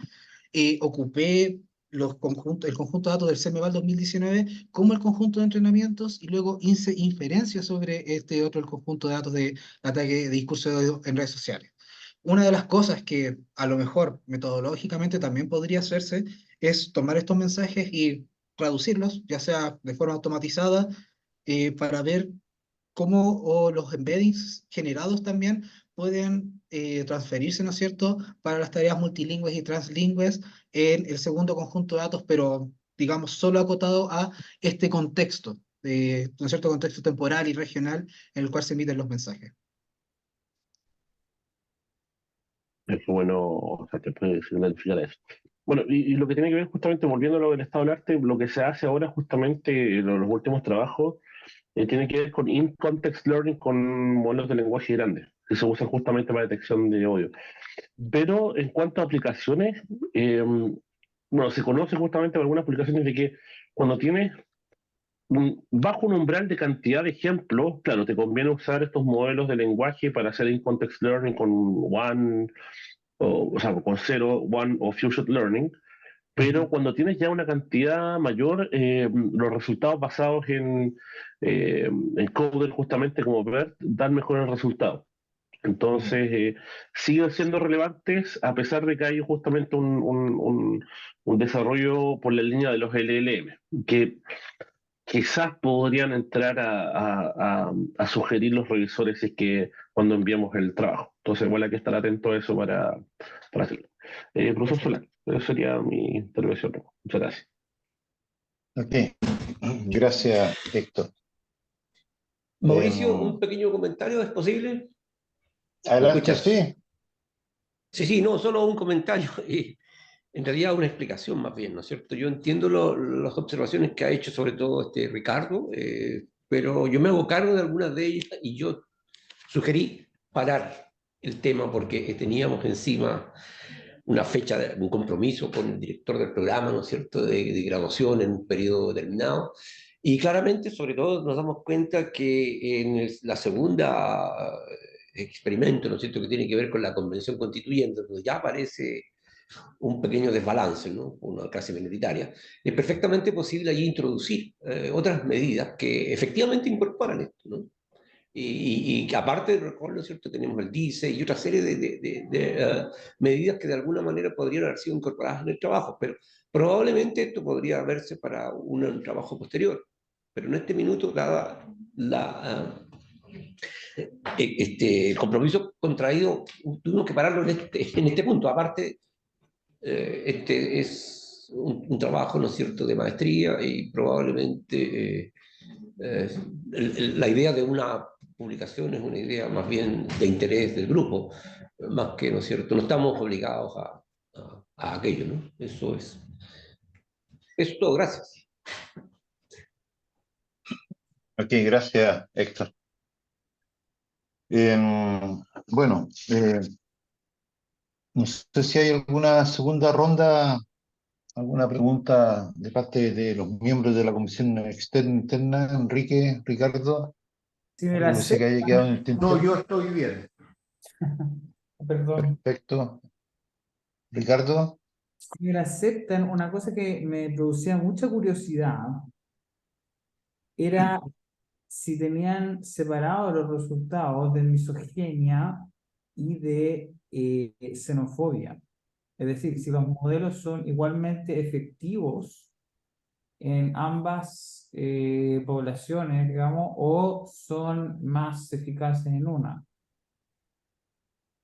ocupé el conjunto de datos del CEMEVAL 2019 como el conjunto de entrenamientos, y luego hice inferencias sobre este otro, el conjunto de datos de ataque de discurso de odio en redes sociales. Una de las cosas que a lo mejor metodológicamente también podría hacerse es tomar estos mensajes y traducirlos, ya sea de forma automatizada, para ver cómo los embeddings generados también pueden transferirse, ¿no es cierto?, para las tareas multilingües y translingües en el segundo conjunto de datos, pero digamos solo acotado a este contexto, ¿no es cierto?, contexto temporal y regional en el cual se emiten los mensajes. Es bueno, o sea, te puede significar eso. Bueno, y lo que tiene que ver justamente, volviendo a lo del estado del arte, lo que se hace ahora justamente en los últimos trabajos, tiene que ver con in-context learning con modelos de lenguaje grandes, que se usan justamente para detección de odio. Pero en cuanto a aplicaciones, bueno, se conoce justamente algunas aplicaciones de que cuando tienes bajo un umbral de cantidad de ejemplos, claro, te conviene usar estos modelos de lenguaje para hacer in-context learning con one, o sea, con zero, one o few-shot learning, pero Ujú. cuando tienes ya una cantidad mayor, los resultados basados en Coder, justamente como BERT, dan mejores resultados. Entonces, siguen siendo relevantes a pesar de que hay justamente un desarrollo por la línea de los LLM, que quizás podrían entrar a sugerir los revisores si es que cuando enviamos el trabajo. Entonces, igual hay que estar atento a eso para hacerlo. Profesor Perfecto. Solán, esa sería mi intervención. Muchas gracias. Ok, gracias, Héctor. Mauricio, Em, un pequeño comentario, ¿es posible? ¿Me Adelante, escuchas? sí. Sí, sí, no, solo un comentario y en realidad una explicación más bien, ¿no es cierto? Yo entiendo las observaciones que ha hecho sobre todo Ricardo, pero yo me hago cargo de algunas de ellas y yo sugerí parar el tema porque teníamos encima una fecha, un compromiso con el director del programa, ¿no es cierto?, de graduación en un periodo determinado. Y claramente, sobre todo, nos damos cuenta que en la segunda experimento, ¿no es cierto?, que tiene que ver con la convención constituyente, donde ya aparece un pequeño desbalance, ¿no?, una clase minoritaria, es perfectamente posible allí introducir otras medidas que efectivamente incorporan esto, ¿no? Y que aparte del recall, ¿no es cierto?, tenemos el DICE y otra serie de medidas que de alguna manera podrían haber sido incorporadas en el trabajo, pero probablemente esto podría verse para un trabajo posterior. Pero en este minuto, dada el compromiso contraído, tuvimos que pararlo en este punto. Aparte, Este es un trabajo, ¿no es cierto?, de maestría y probablemente la idea de una publicación es una idea más bien de interés del grupo, más que, ¿no es cierto?, no estamos obligados a aquello, ¿no? Eso es todo, gracias. Ok, gracias, Héctor. Bueno, no sé si hay alguna segunda ronda, alguna pregunta de parte de los miembros de la Comisión Externa Interna, Enrique, Ricardo, Si me la algo que se que haya aceptan, quedado en el No, tintero. yo estoy bien. perdón, Perfecto. Ricardo, si me la aceptan, una cosa que me producía mucha curiosidad era si tenían separados los resultados de misoginia y de xenofobia. Es decir, si los modelos son igualmente efectivos en ambas poblaciones, digamos, o son más eficaces en una.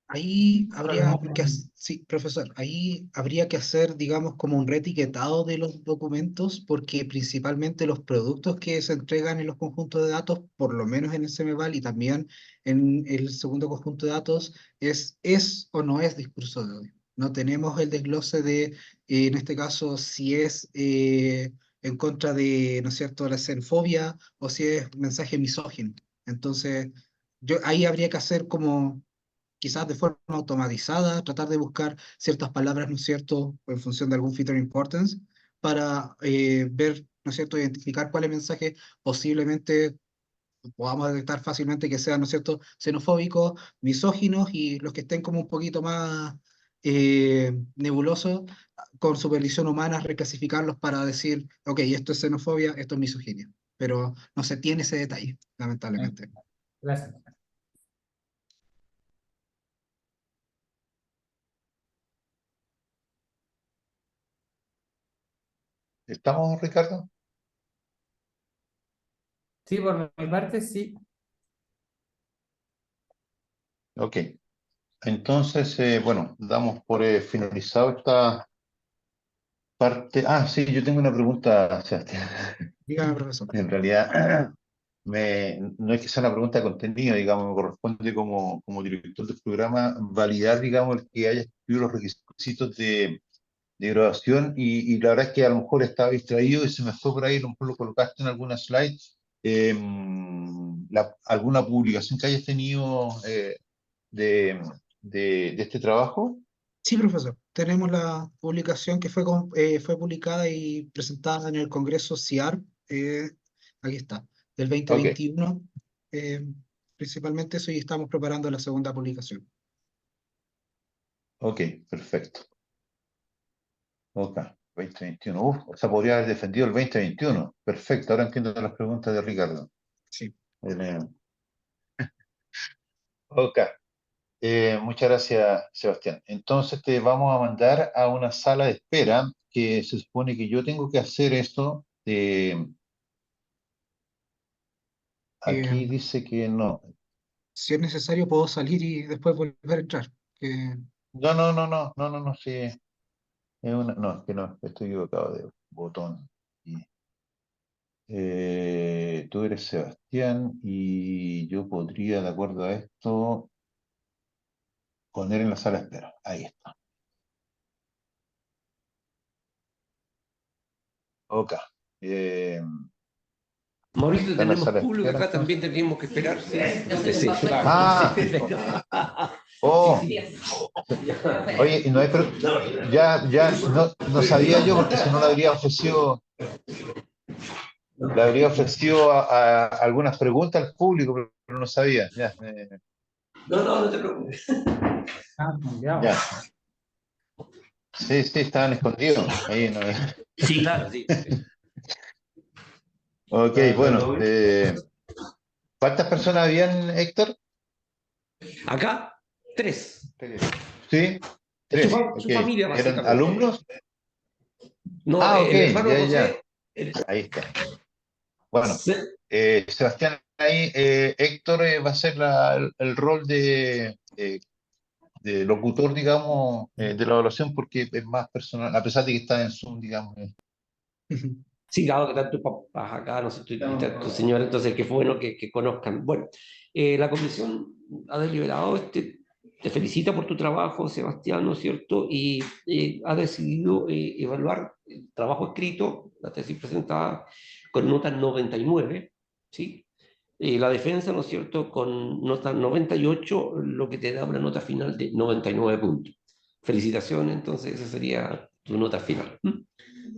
Ahí habría que, sí, profesor, ahí habría que hacer, digamos, como un reetiquetado de los documentos, porque principalmente los productos que se entregan en los conjuntos de datos, por lo menos en el CEMEVAL y también en el segundo conjunto de datos, es o no es discurso de odio. No tenemos el desglose de, en este caso, si es en contra de, ¿no es cierto?, la xenofobia o si es mensaje misógino. Entonces, ahí habría que hacer como quizás de forma automatizada, tratar de buscar ciertas palabras, ¿no es cierto?, en función de algún feature importance, para ver, ¿no es cierto?, identificar cuáles mensajes posiblemente podamos detectar fácilmente que sean, ¿no es cierto?, xenofóbicos, misóginos y los que estén como un poquito más nebulosos, con supervisión humana, reclasificarlos para decir, ok, esto es xenofobia, esto es misoginia. Pero no se tiene ese detalle, lamentablemente. Gracias. ¿estamos, Ricardo? Sí, por mi parte, sí. Ok. Entonces, bueno, damos por finalizado esta parte. Ah, sí, yo tengo una pregunta, Sebastián. Dígame, profesor. En realidad, no es que sea una pregunta de contenido, digamos, me corresponde como director del programa validar, digamos, el que haya cumplido los requisitos de grabación y la verdad es que a lo mejor estaba distraído y se me fue por ahí, a lo mejor lo colocaste en alguna slide, alguna publicación que hayas tenido de, de este trabajo. Sí, profesor. Tenemos la publicación que fue publicada y presentada en el Congreso CIAR, aquí está, del Ok, 2021. eh, Principalmente eso y estamos preparando la segunda publicación. ok, perfecto. Ok, 2021. Uf, o sea, podría haber defendido el 2021. Perfecto, ahora entiendo las preguntas de Ricardo. Sí. Eh, Ok, muchas gracias, Sebastián. Entonces te vamos a mandar a una sala de espera que se supone que yo tengo que hacer esto. Eh, Aquí dice que no. si es necesario, puedo salir y después volver a entrar. No, no, no, no, no, no, no, sí. No, es que no, estoy equivocado de botón. Y, tú eres Sebastián y yo podría, de acuerdo a esto, poner en la sala de espera. Ahí está. Ok. Eh, Mauricio, está en la tenemos sala de público espera acá, también entonces. tendríamos que esperar. Sí, sí, claro. Ah, oh, oye, y no hay, ya no sabía yo porque si no le habría ofrecido a algunas preguntas al público, pero no sabía. Ya, No, no, no te preocupes. Ah, cambiado. ya. Sí, sí, estaban escondidos. Ahí no. Sí, claro, sí. Ok, bueno. ¿Cuántas personas habían, Héctor? Acá, tres. Sí, tres. Ok. Su familia, ¿Eran básicamente. alumnos? No, Ah, ok, el hermano ya, ya. José, el- Ahí está. Bueno, se- Sebastián, ahí Héctor va a ser el rol de de locutor, digamos, de la evaluación, porque es más personal, a pesar de que está en Zoom, digamos. Sí, dado que tantos papás acá, no sé, y tantos señores, entonces qué bueno que conozcan. Bueno, la comisión ha deliberado, te felicita por tu trabajo, Sebastián, ¿no es cierto? Y ha decidido evaluar el trabajo escrito, la tesis presentada con nota 99, ¿sí? La defensa, ¿no es cierto?, con nota 98, lo que te da una nota final de 99 puntos. Felicitaciones, entonces esa sería tu nota final.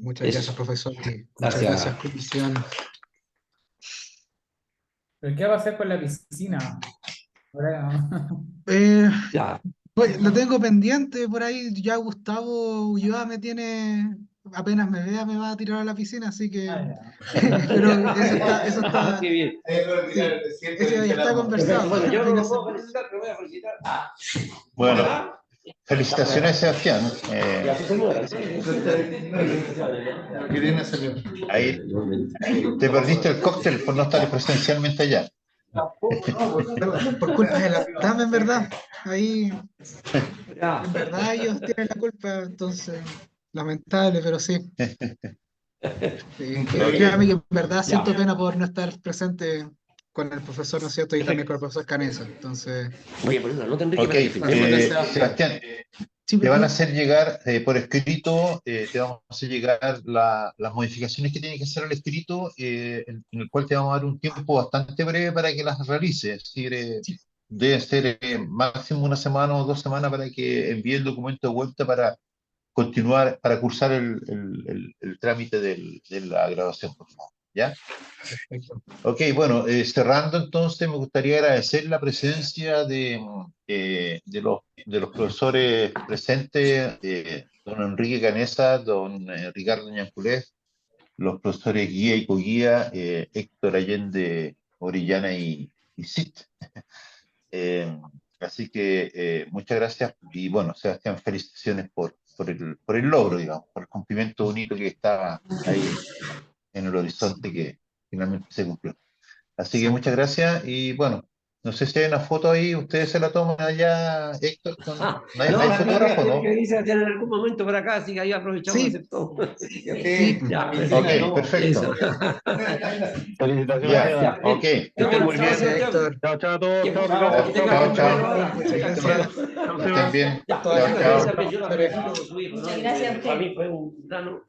Muchas Eso. gracias, profesor, y muchas Gracias. gracias, comisión. ¿Pero qué va a hacer con la piscina? Ahora, Ya. Pues, lo tengo pendiente por ahí, ya Gustavo Ulloa me tiene, apenas me vea me va a tirar a la piscina, así que, ya. pero eso Ah, está, qué bien. sí, eso ya está conversado. Bueno, yo de no que lo se- puedo felicitar, pero voy a felicitar. Bueno, ¿Verdad? felicitaciones, Sebastián. Y a su señora. Ahí te perdiste el cóctel por no estar presencialmente allá. por culpa de la TAM, en verdad, ahí, Ya. en verdad ellos tienen la culpa, entonces, lamentable, pero sí. Sí, créame que en verdad siento pena por no estar presente con el profesor, ¿no es cierto? Y también con el profesor Canesa. Entonces, Oye, por eso, no tendré Ok, que firmemos Sebastián. Sebastián, sí, te van a hacer llegar por escrito, te vamos a hacer llegar las modificaciones que tiene que hacer al escrito, en el cual te vamos a dar un tiempo bastante breve para que las realices. Es decir, sí, debe ser máximo una semana o 2 semanas para que envíe el documento de vuelta para continuar, para cursar el trámite de la graduación, por favor. ¿Ya? perfecto. Ok, bueno, cerrando entonces, me gustaría agradecer la presencia de los profesores presentes, don Enrique Canesa, don Ricardo Ñanculés, los profesores Guía y Coguía, Héctor Allende Orellana y Cid. Eh, Así que muchas gracias y bueno, Sebastián, felicitaciones por el logro, digamos, por el cumplimiento bonito que estaba ahí en el horizonte que finalmente se cumplió. Así que muchas Exacto. gracias y bueno, no sé si hay una foto ahí, ustedes se la toman allá, Héctor, no hay, No, no hay la Claudia fotógrafo, tiene ¿no? que venirse a tener en algún momento por acá, así que ahí aprovechamos de Sí, hacer todo. sí, Ya, Ok, perfecto. eso. Ya, Ya, ok. bien. Que estén Bueno, muy chao, bien. gracias, Sebastián. Héctor. Chao, chao a todos. Que Chao, Ricardo. que Chao, tengas buen Chao, Sebastián. verano. chao. Muchas gracias. Chao, Que estén Seba. bien. Ya, Chao, muchas chao. gracias. Yo la Profesores. felicito por su hijo, ¿no? Muchas gracias a usted. Para mí fue un grano